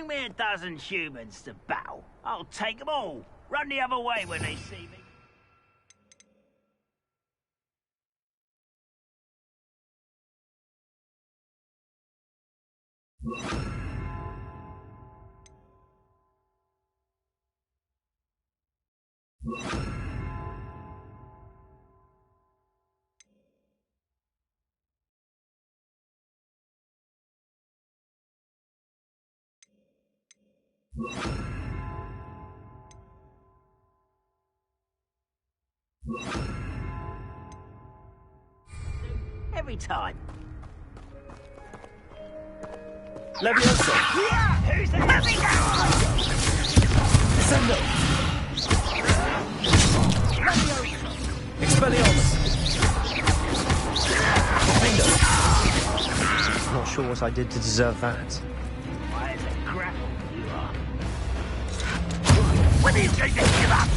Bring me a dozen humans to battle. I'll take them all. Run the other way when they see me. Every time. Leviosa! Who's the heavy now? Descendo! Expelliarmus! I'm not sure what I did to deserve that. Why is it grapple you are? When are you going to give up?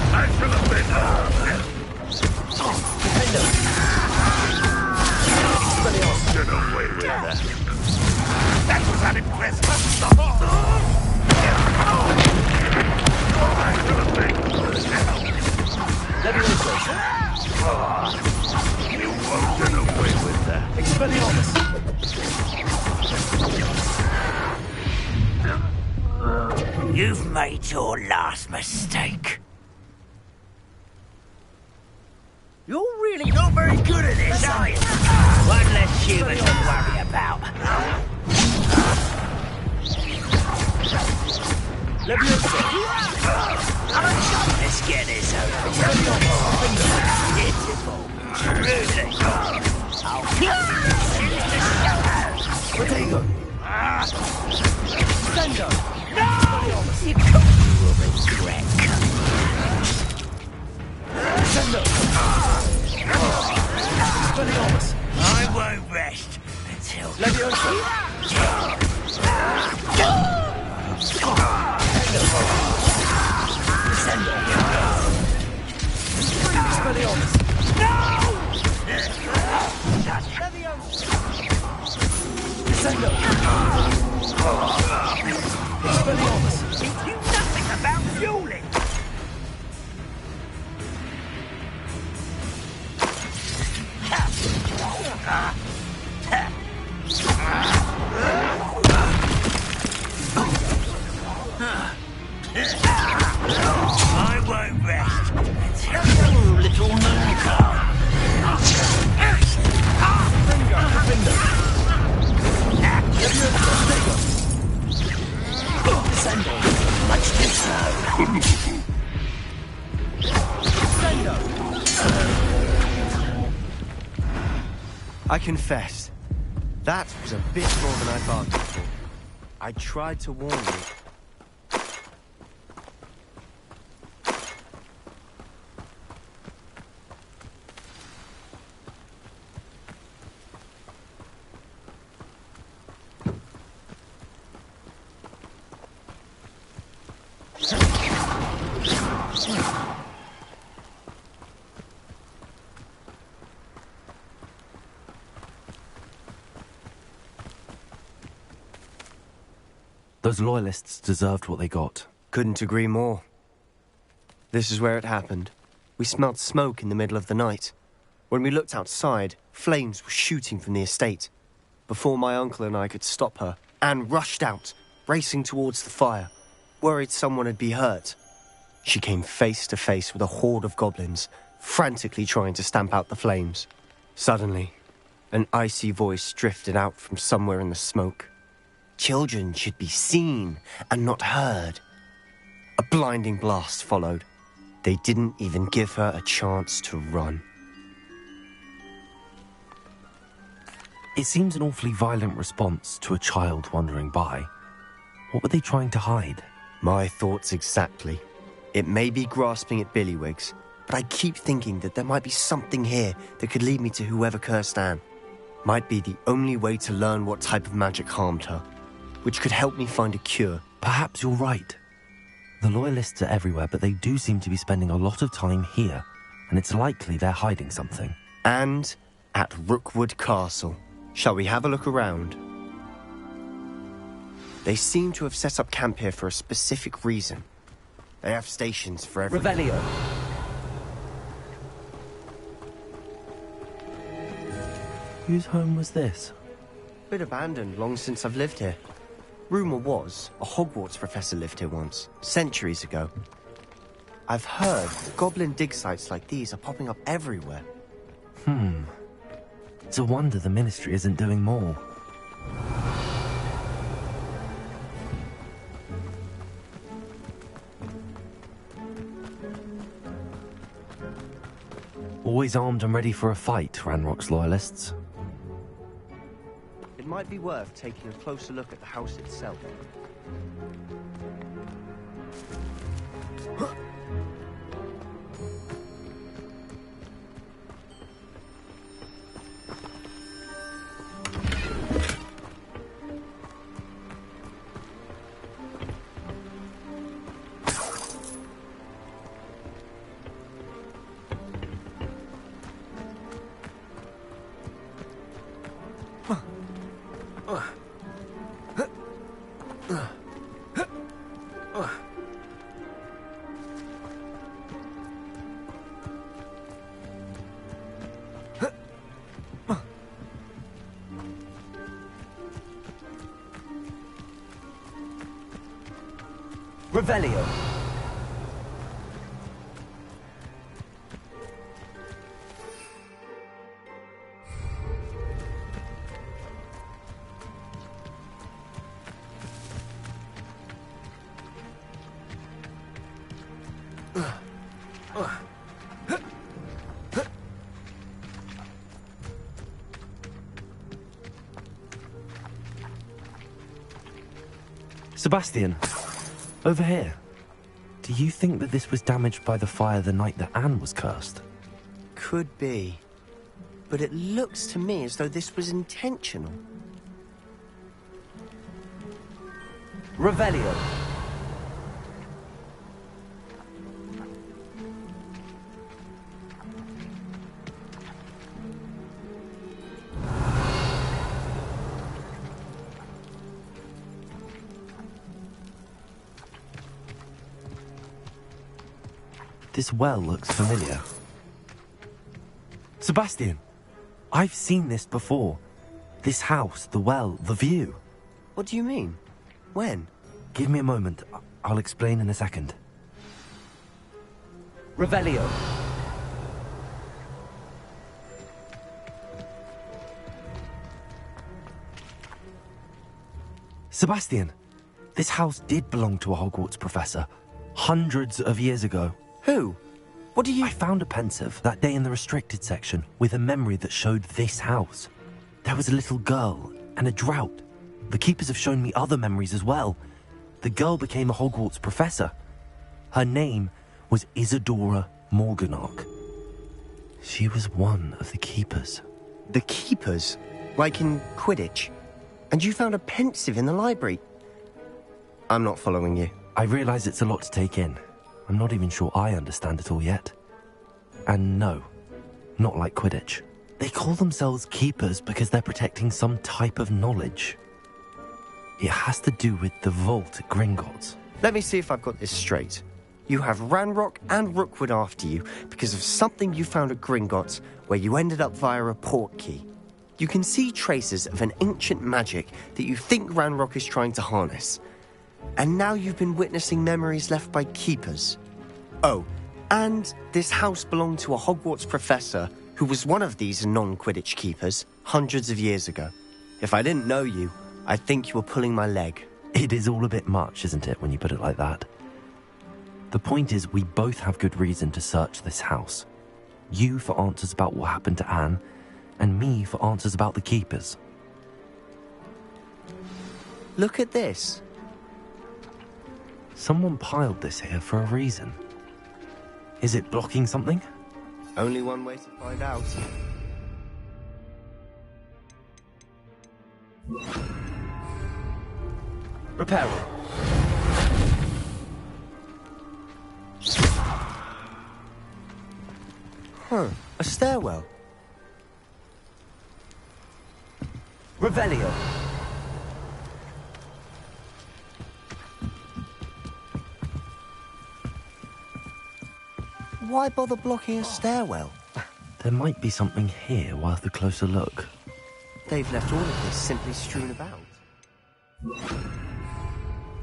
I should have been Get away with that. That was unimpressive. I should have been. You won't get away with that. Expelliarmus! You've made your last mistake. You're really not very good at this, are you? One less human to worry about. Let's get this over. Pitiful. Rudy. I'll kill you. Protego! Sendo! No! You will regret. Sendo! Expelliarmus! I won't rest until... Leviosa! Descendo! Expelliarmus! Descendo! Expelliarmus! You knew nothing about fueling! I won't rest until you little mooncow. Much too slow. I confess, that was a bit more than I bargained for. I tried to warn you. Those loyalists deserved what they got. Couldn't agree more. This is where it happened. We smelled smoke in the middle of the night. When we looked outside, flames were shooting from the estate. Before my uncle and I could stop her, Anne rushed out, racing towards the fire, worried someone had been hurt. She came face to face with a horde of goblins, frantically trying to stamp out the flames. Suddenly, an icy voice drifted out from somewhere in the smoke. Children should be seen and not heard. A blinding blast followed. They didn't even give her a chance to run. It seems an awfully violent response to a child wandering by. What were they trying to hide? My thoughts exactly. It may be grasping at Billywigs, but I keep thinking that there might be something here that could lead me to whoever cursed Anne. Might be the only way to learn what type of magic harmed her, which could help me find a cure. Perhaps you're right. The Loyalists are everywhere, but they do seem to be spending a lot of time here, and it's likely they're hiding something. And at Rookwood Castle. Shall we have a look around? They seem to have set up camp here for a specific reason. They have stations for every... Revelio! Whose home was this? Been abandoned long since I've lived here. Rumour was, a Hogwarts professor lived here once, centuries ago. I've heard goblin dig sites like these are popping up everywhere. It's a wonder the Ministry isn't doing more. Always armed and ready for a fight, Ranrock's Loyalists. It might be worth taking a closer look at the house itself. Revelio! Sebastian, over here. Do you think that this was damaged by the fire the night that Anne was cursed? Could be. But it looks to me as though this was intentional. Revelio! This well looks familiar. Sebastian, I've seen this before. This house, the well, the view. What do you mean? When? Give me a moment. I'll explain in a second. Revelio. Sebastian, this house did belong to a Hogwarts professor, hundreds of years ago. Who? What do you... I found a pensive that day in the restricted section with a memory that showed this house. There was a little girl and a drought. The keepers have shown me other memories as well. The girl became a Hogwarts professor. Her name was Isadora Morganach. She was one of the keepers. The keepers? Like in Quidditch? And you found a pensive in the library? I'm not following you. I realise it's a lot to take in. I'm not even sure I understand it all yet. And no, not like Quidditch. They call themselves keepers because they're protecting some type of knowledge. It has to do with the vault at Gringotts. Let me see if I've got this straight. You have Ranrock and Rookwood after you because of something you found at Gringotts where you ended up via a port key. You can see traces of an ancient magic that you think Ranrock is trying to harness. And now you've been witnessing memories left by keepers. Oh, and this house belonged to a Hogwarts professor who was one of these non-Quidditch keepers hundreds of years ago. If I didn't know you, I'd think you were pulling my leg. It is all a bit much, isn't it, when you put it like that? The point is, we both have good reason to search this house. You for answers about what happened to Anne, and me for answers about the keepers. Look at this. Someone piled this here for a reason. Is it blocking something? Only one way to find out. Repair. Huh, a stairwell. Revelio. Why bother blocking a stairwell? There might be something here worth a closer look. They've left all of this simply strewn about.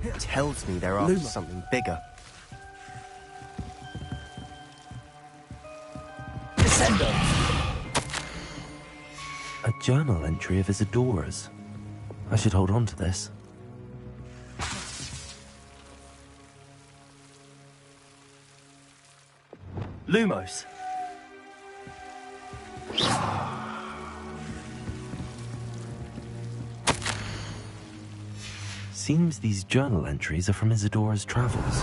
It tells me they're after something bigger. Descendo! A journal entry of Isadora's. I should hold on to this. Lumos. Seems these journal entries are from Isadora's travels.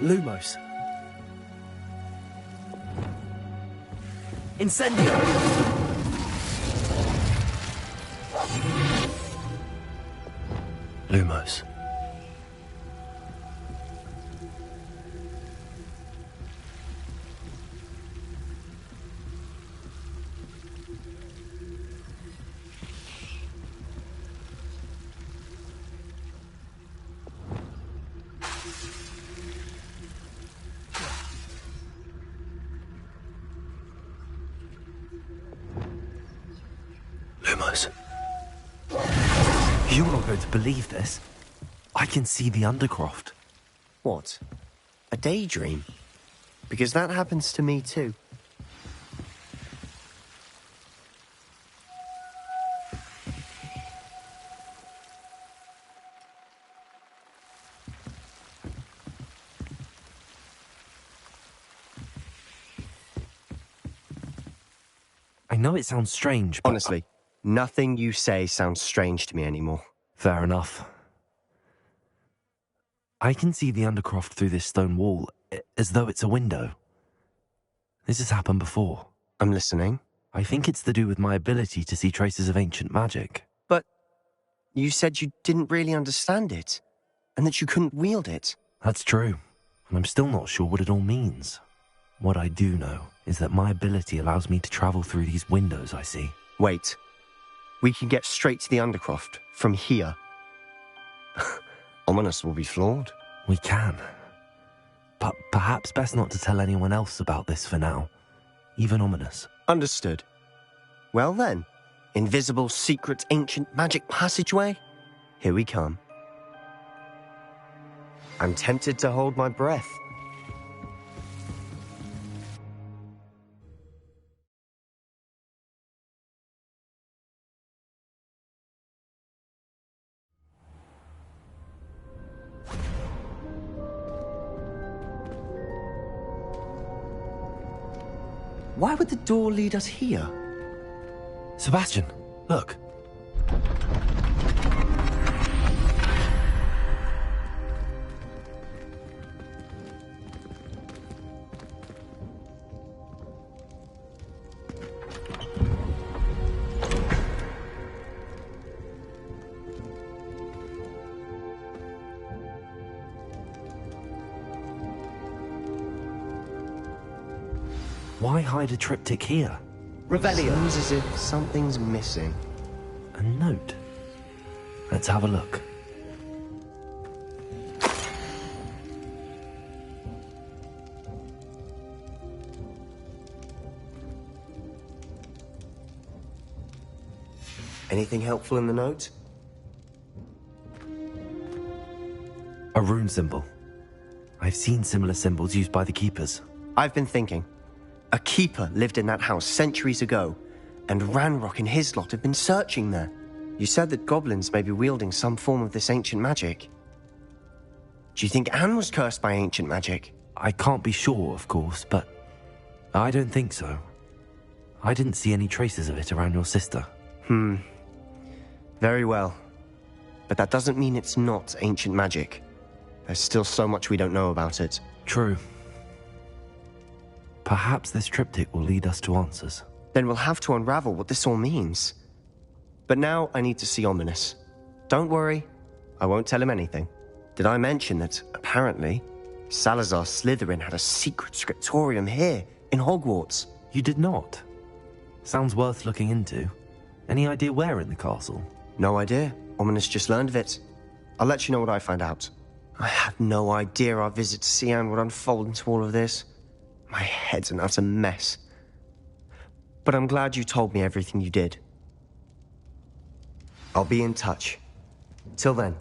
Lumos. Incendio! Lumos. Lumos. You're not going to believe this. I can see the Undercroft. What? A daydream? Because that happens to me too. I know it sounds strange, but... Honestly, nothing you say sounds strange to me anymore. Fair enough. I can see the Undercroft through this stone wall, as though it's a window. This has happened before. I'm listening. I think it's to do with my ability to see traces of ancient magic. But you said you didn't really understand it, and that you couldn't wield it. That's true, and I'm still not sure what it all means. What I do know is that my ability allows me to travel through these windows I see. Wait. We can get straight to the Undercroft from here. Ominous will be flawed. We can. But perhaps best not to tell anyone else about this for now. Even Ominous. Understood. Well then, invisible, secret, ancient magic passageway? Here we come. I'm tempted to hold my breath. Why would the door lead us here? Sebastian, look. Why hide a triptych here? Revelio. Seems as if something's missing. A note. Let's have a look. Anything helpful in the note? A rune symbol. I've seen similar symbols used by the keepers. I've been thinking. A keeper lived in that house centuries ago, and Ranrock and his lot have been searching there. You said that goblins may be wielding some form of this ancient magic. Do you think Anne was cursed by ancient magic? I can't be sure, of course, but I don't think so. I didn't see any traces of it around your sister. Very well. But that doesn't mean it's not ancient magic. There's still so much we don't know about it. True. Perhaps this triptych will lead us to answers. Then we'll have to unravel what this all means. But now I need to see Ominous. Don't worry, I won't tell him anything. Did I mention that, apparently, Salazar Slytherin had a secret scriptorium here, in Hogwarts? You did not? Sounds worth looking into. Any idea where in the castle? No idea. Ominous just learned of it. I'll let you know what I find out. I had no idea our visit to Cian would unfold into all of this. My head's an utter mess. But I'm glad you told me everything you did. I'll be in touch. Till then.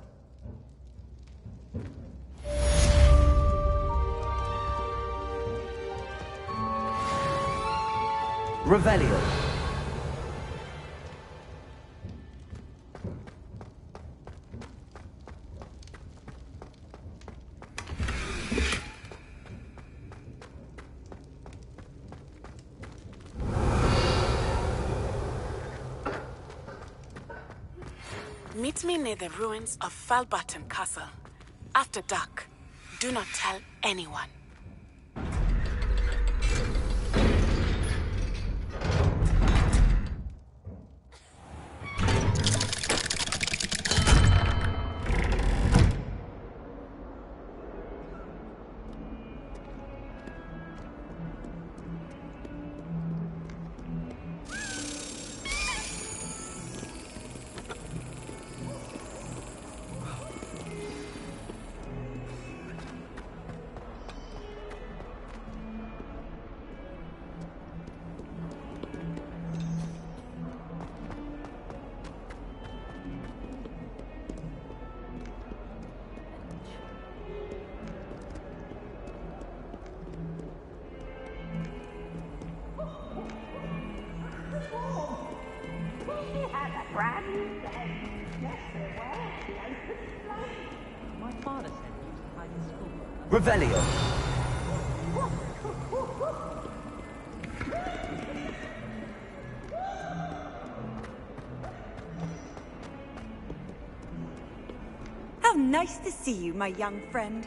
Revelio. Meet me near the ruins of Falbaton Castle. After dark. Do not tell anyone. My father sent me to hide the school. Revelio. How nice to see you, my young friend.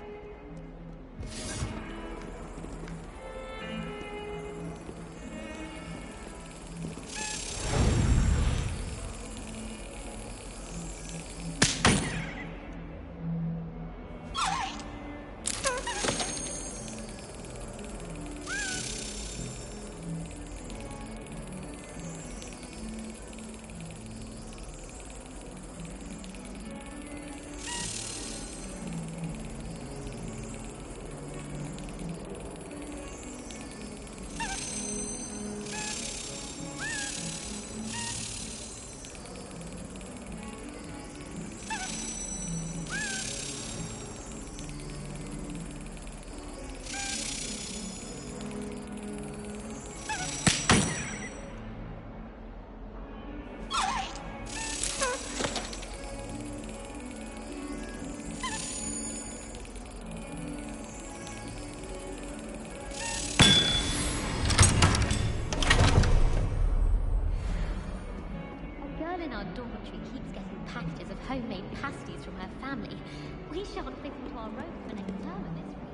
homemade pasties from her family. We shan't fit into our robes for next term at this rate.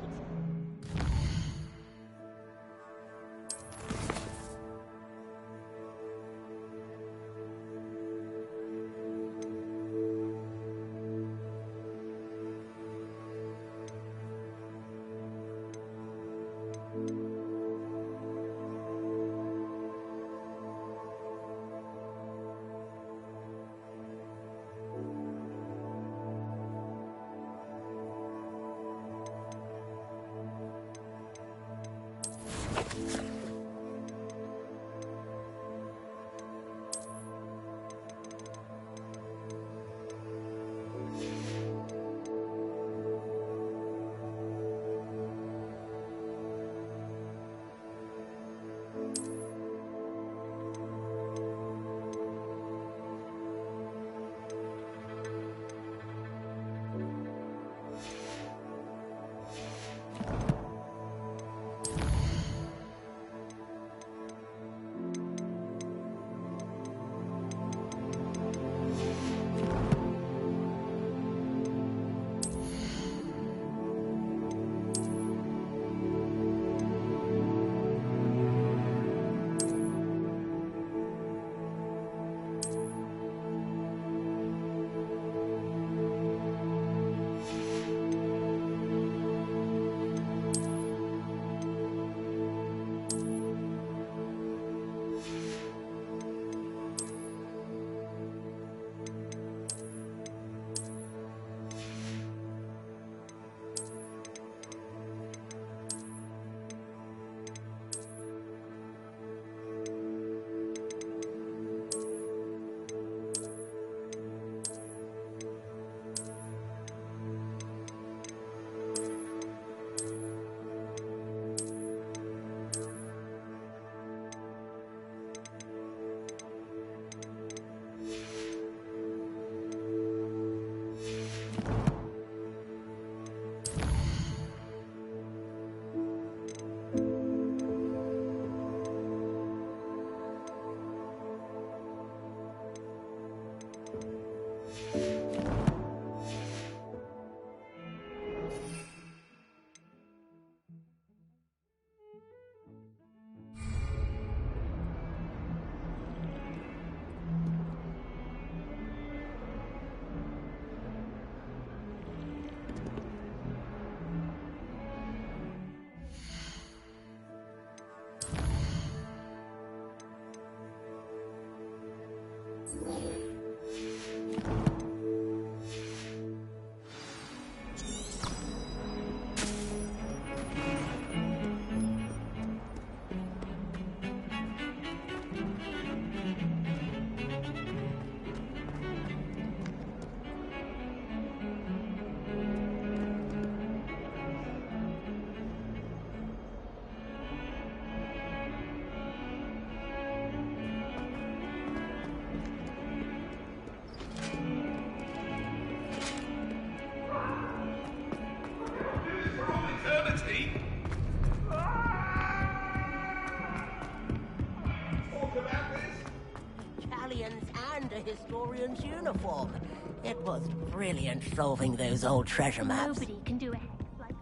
It was brilliant solving those old treasure maps. Nobody can do a hex like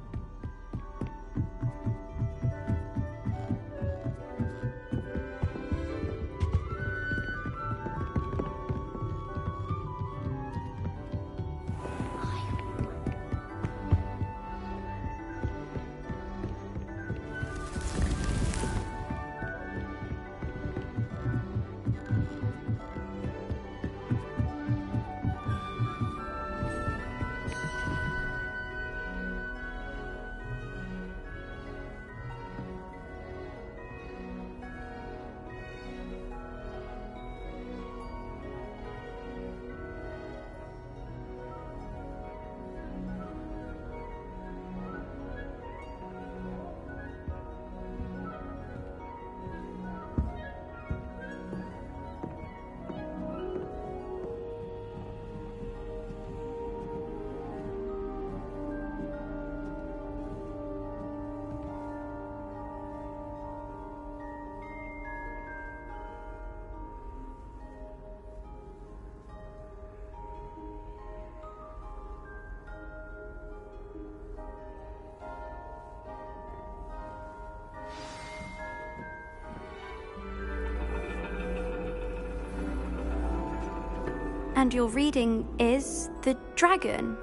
And your reading is the dragon.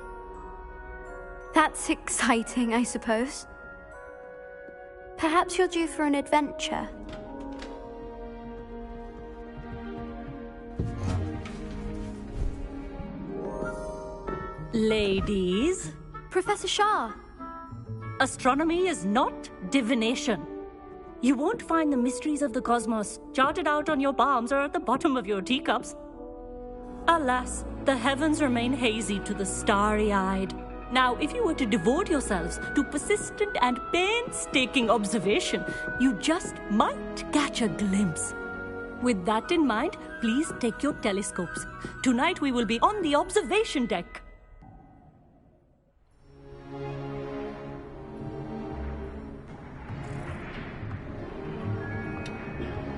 That's exciting, I suppose. Perhaps you're due for an adventure. Ladies. Professor Shah. Astronomy is not divination. You won't find the mysteries of the cosmos charted out on your palms or at the bottom of your teacups. Alas, the heavens remain hazy to the starry-eyed. Now, if you were to devote yourselves to persistent and painstaking observation, you just might catch a glimpse. With that in mind, please take your telescopes. Tonight we will be on the observation deck.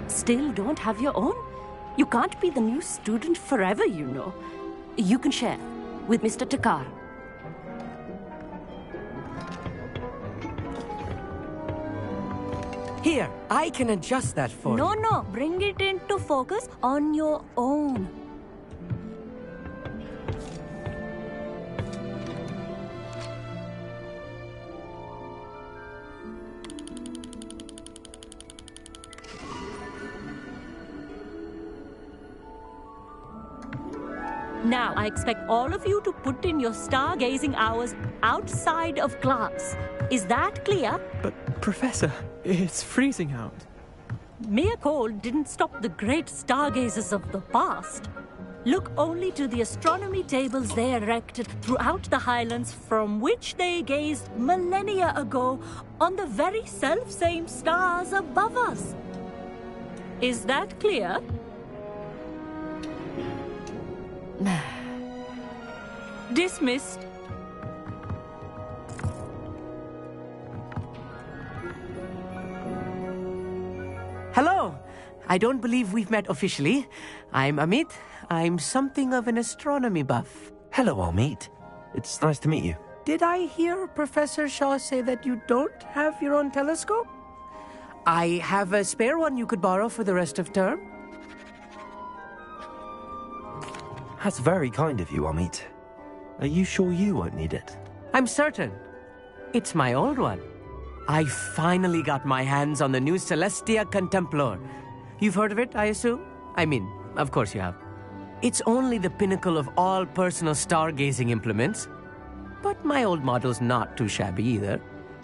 Still don't have your own? You can't be the new student forever, you know. You can share with Mr. Takar. Here, I can adjust that for you. No, bring it into focus on your own. Now, I expect all of you to put in your stargazing hours outside of class. Is that clear? But, Professor, it's freezing out. Mere cold didn't stop the great stargazers of the past. Look only to the astronomy tables they erected throughout the highlands from which they gazed millennia ago on the very self-same stars above us. Is that clear? Dismissed. Hello. I don't believe we've met officially. I'm Amit. I'm something of an astronomy buff. Hello, Amit. It's nice to meet you. Did I hear Professor Shaw say that you don't have your own telescope? I have a spare one you could borrow for the rest of term. That's very kind of you, Amit. Are you sure you won't need it? I'm certain. It's my old one. I finally got my hands on the new Celestia Contemplar. You've heard of it, I assume? I mean, of course you have. It's only the pinnacle of all personal stargazing implements. But my old model's not too shabby either.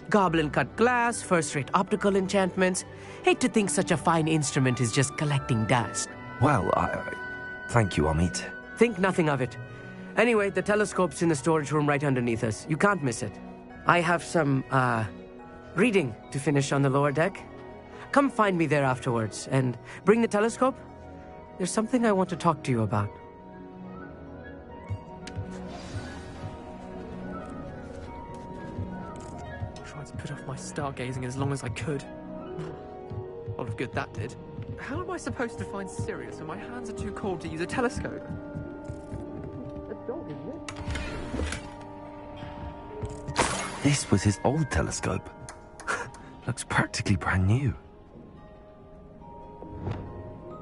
Goblin-cut glass, first-rate optical enchantments. Hate to think such a fine instrument is just collecting dust. Well, thank you, Amit. Think nothing of it. Anyway, the telescope's in the storage room right underneath us. You can't miss it. I have some, reading to finish on the lower deck. Come find me there afterwards, and bring the telescope. There's something I want to talk to you about. Tried to put off my stargazing as long as I could. A lot of good that did. How am I supposed to find Sirius when my hands are too cold to use a telescope? Adults This was his old telescope. Looks practically brand new.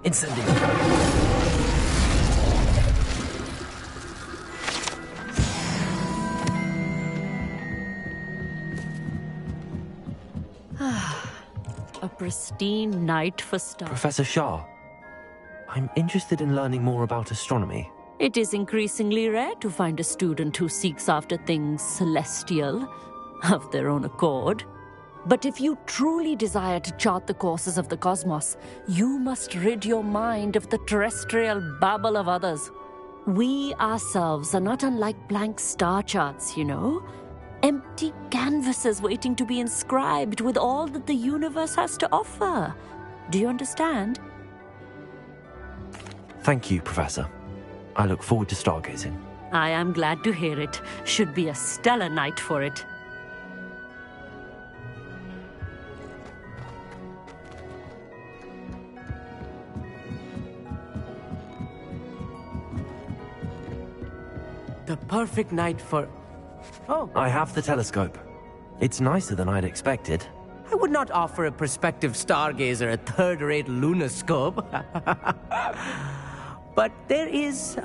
Incendiary. A pristine night for stars. Professor Shah, I'm interested in learning more about astronomy. It is increasingly rare to find a student who seeks after things celestial, of their own accord. But if you truly desire to chart the courses of the cosmos, you must rid your mind of the terrestrial babble of others. We ourselves are not unlike blank star charts, you know. Empty canvases waiting to be inscribed with all that the universe has to offer. Do you understand? Thank you, Professor. I look forward to stargazing. I am glad to hear it. Should be a stellar night for it. The perfect night for... Oh. I have the telescope. It's nicer than I'd expected. I would not offer a prospective stargazer a third-rate lunoscope. But there is,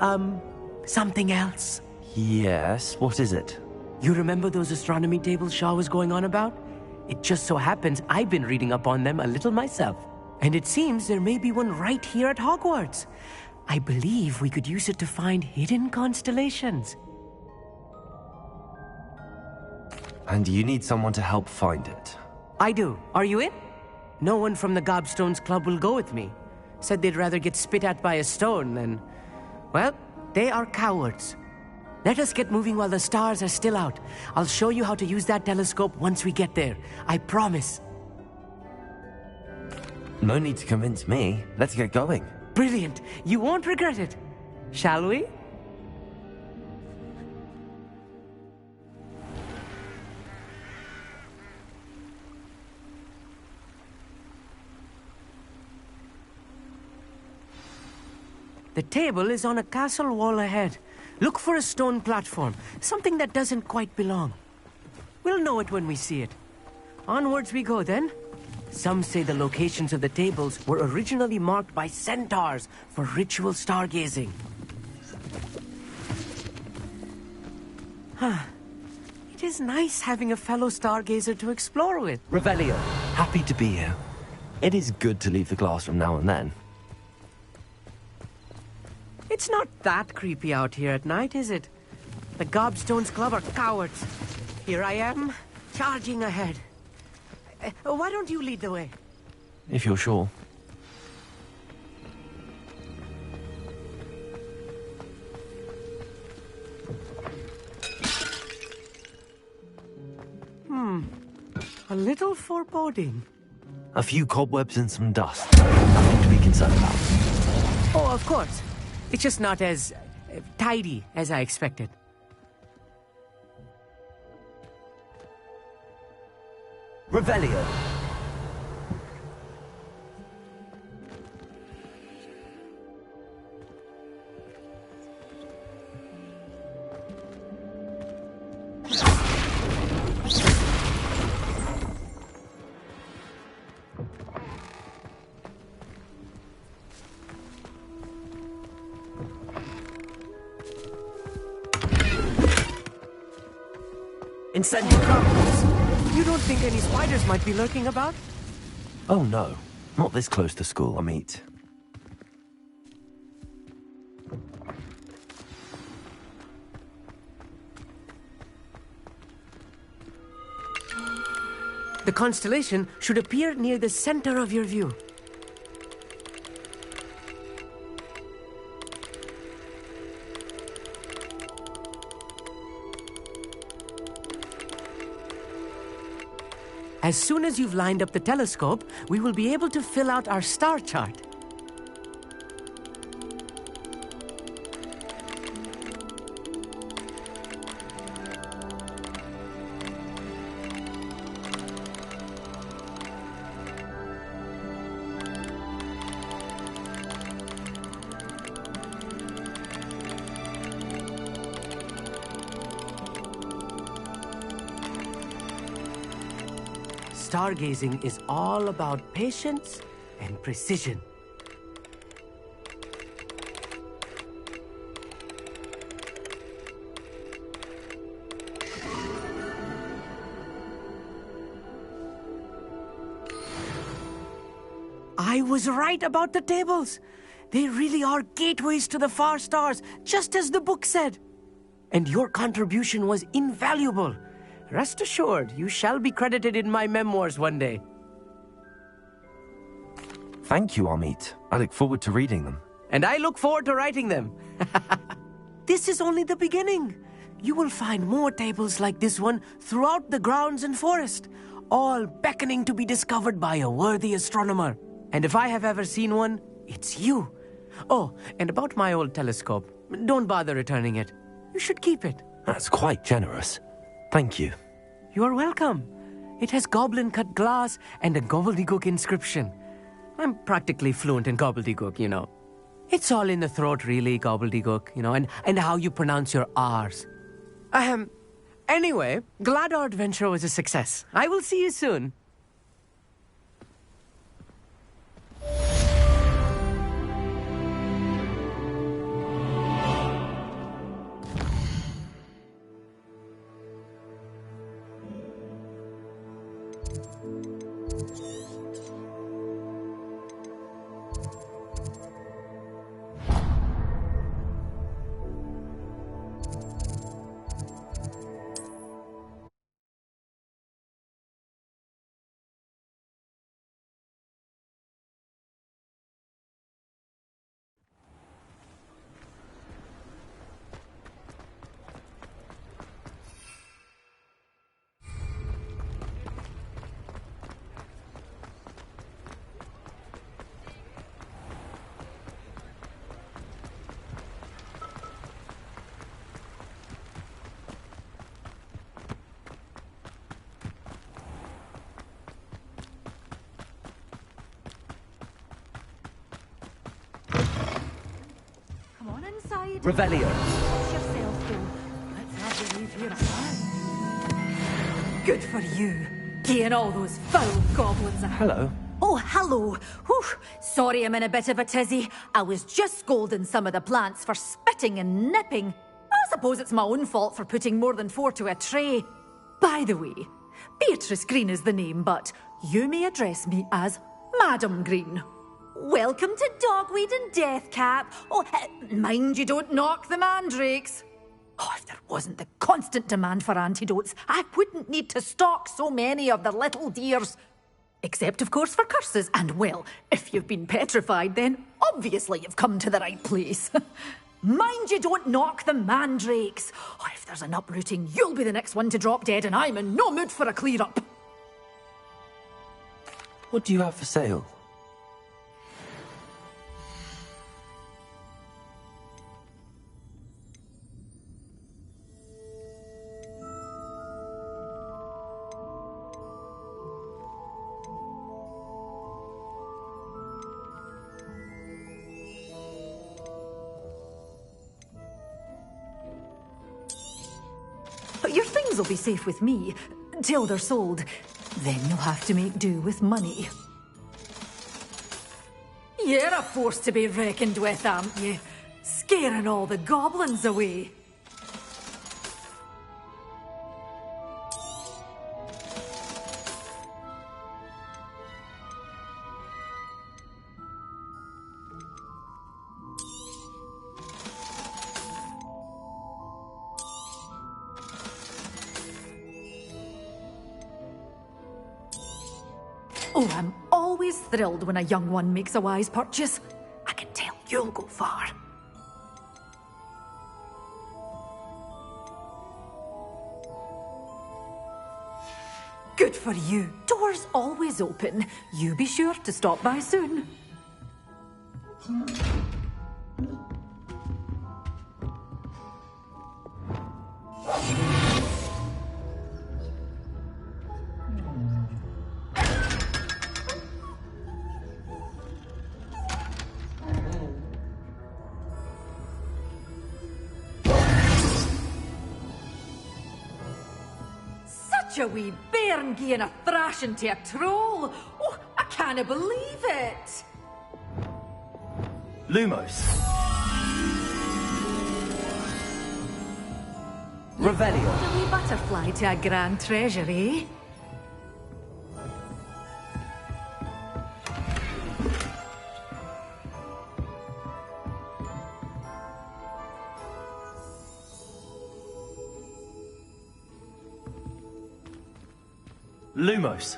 something else. Yes, what is it? You remember those astronomy tables Shaw was going on about? It just so happens I've been reading up on them a little myself. And it seems there may be one right here at Hogwarts. I believe we could use it to find hidden constellations. And you need someone to help find it. I do. Are you in? No one from the Gobstones Club will go with me. Said they'd rather get spit at by a stone than... Well, they are cowards. Let us get moving while the stars are still out. I'll show you how to use that telescope once we get there. I promise. No need to convince me. Let's get going. Brilliant. You won't regret it. Shall we? The table is on a castle wall ahead. Look for a stone platform, something that doesn't quite belong. We'll know it when we see it. Onwards we go then. Some say the locations of the tables were originally marked by centaurs for ritual stargazing. It is nice having a fellow stargazer to explore with. Revelio, happy to be here. It is good to leave the classroom now and then. It's not that creepy out here at night, is it? The Gobstones Club are cowards. Here I am, charging ahead. Why don't you lead the way? If you're sure. A little foreboding. A few cobwebs and some dust. Nothing to be concerned about. Oh, of course. It's just not as tidy as I expected. Revelio. Incendiary. You don't think any spiders might be lurking about? Oh no, not this close to school, I meet. The constellation should appear near the center of your view. As soon as you've lined up the telescope, we will be able to fill out our star chart. stargazing is all about patience and precision. I was right about the tables. They really are gateways to the far stars, just as the book said. And your contribution was invaluable. Rest assured, you shall be credited in my memoirs one day. Thank you, Amit. I look forward to reading them. And I look forward to writing them. This is only the beginning. You will find more tables like this one throughout the grounds and forest, all beckoning to be discovered by a worthy astronomer. And if I have ever seen one, it's you. Oh, and about my old telescope, don't bother returning it. You should keep it. That's quite generous. Thank you. You are welcome. It has goblin-cut glass and a gobbledygook inscription. I'm practically fluent in gobbledygook, you know. It's all in the throat, really, gobbledygook, you know, and how you pronounce your R's. Anyway, glad our adventure was a success. I will see you soon. Revelio. Let's have you leave here alive. Good for you. Getting all those foul goblins out. Hello. Oh, hello. Whew. Sorry I'm in a bit of a tizzy. I was just scolding some of the plants for spitting and nipping. I suppose it's my own fault for putting more than 4 to a tray. By the way, Beatrice Green is the name, but you may address me as Madam Green. Welcome to Dogweed and Deathcap. Oh, mind you don't knock the mandrakes. Oh, if there wasn't the constant demand for antidotes, I wouldn't need to stock so many of the little dears. Except, of course, for curses. And, well, if you've been petrified, then obviously you've come to the right place. Mind you don't knock the mandrakes. Oh, if there's an uprooting, you'll be the next one to drop dead, and I'm in no mood for a clear-up. What do you have for sale? Your things will be safe with me, till they're sold. Then you'll have to make do with money. You're a force to be reckoned with, aren't you? Scaring all the goblins away. Oh, I'm always thrilled when a young one makes a wise purchase. I can tell you'll go far. Good for you. Doors always open. You be sure to stop by soon. Such a wee Bairn gieing a thrashing to a troll. Oh, I can't believe it. Lumos. Revelio. A wee butterfly to a grand treasury. Lumos.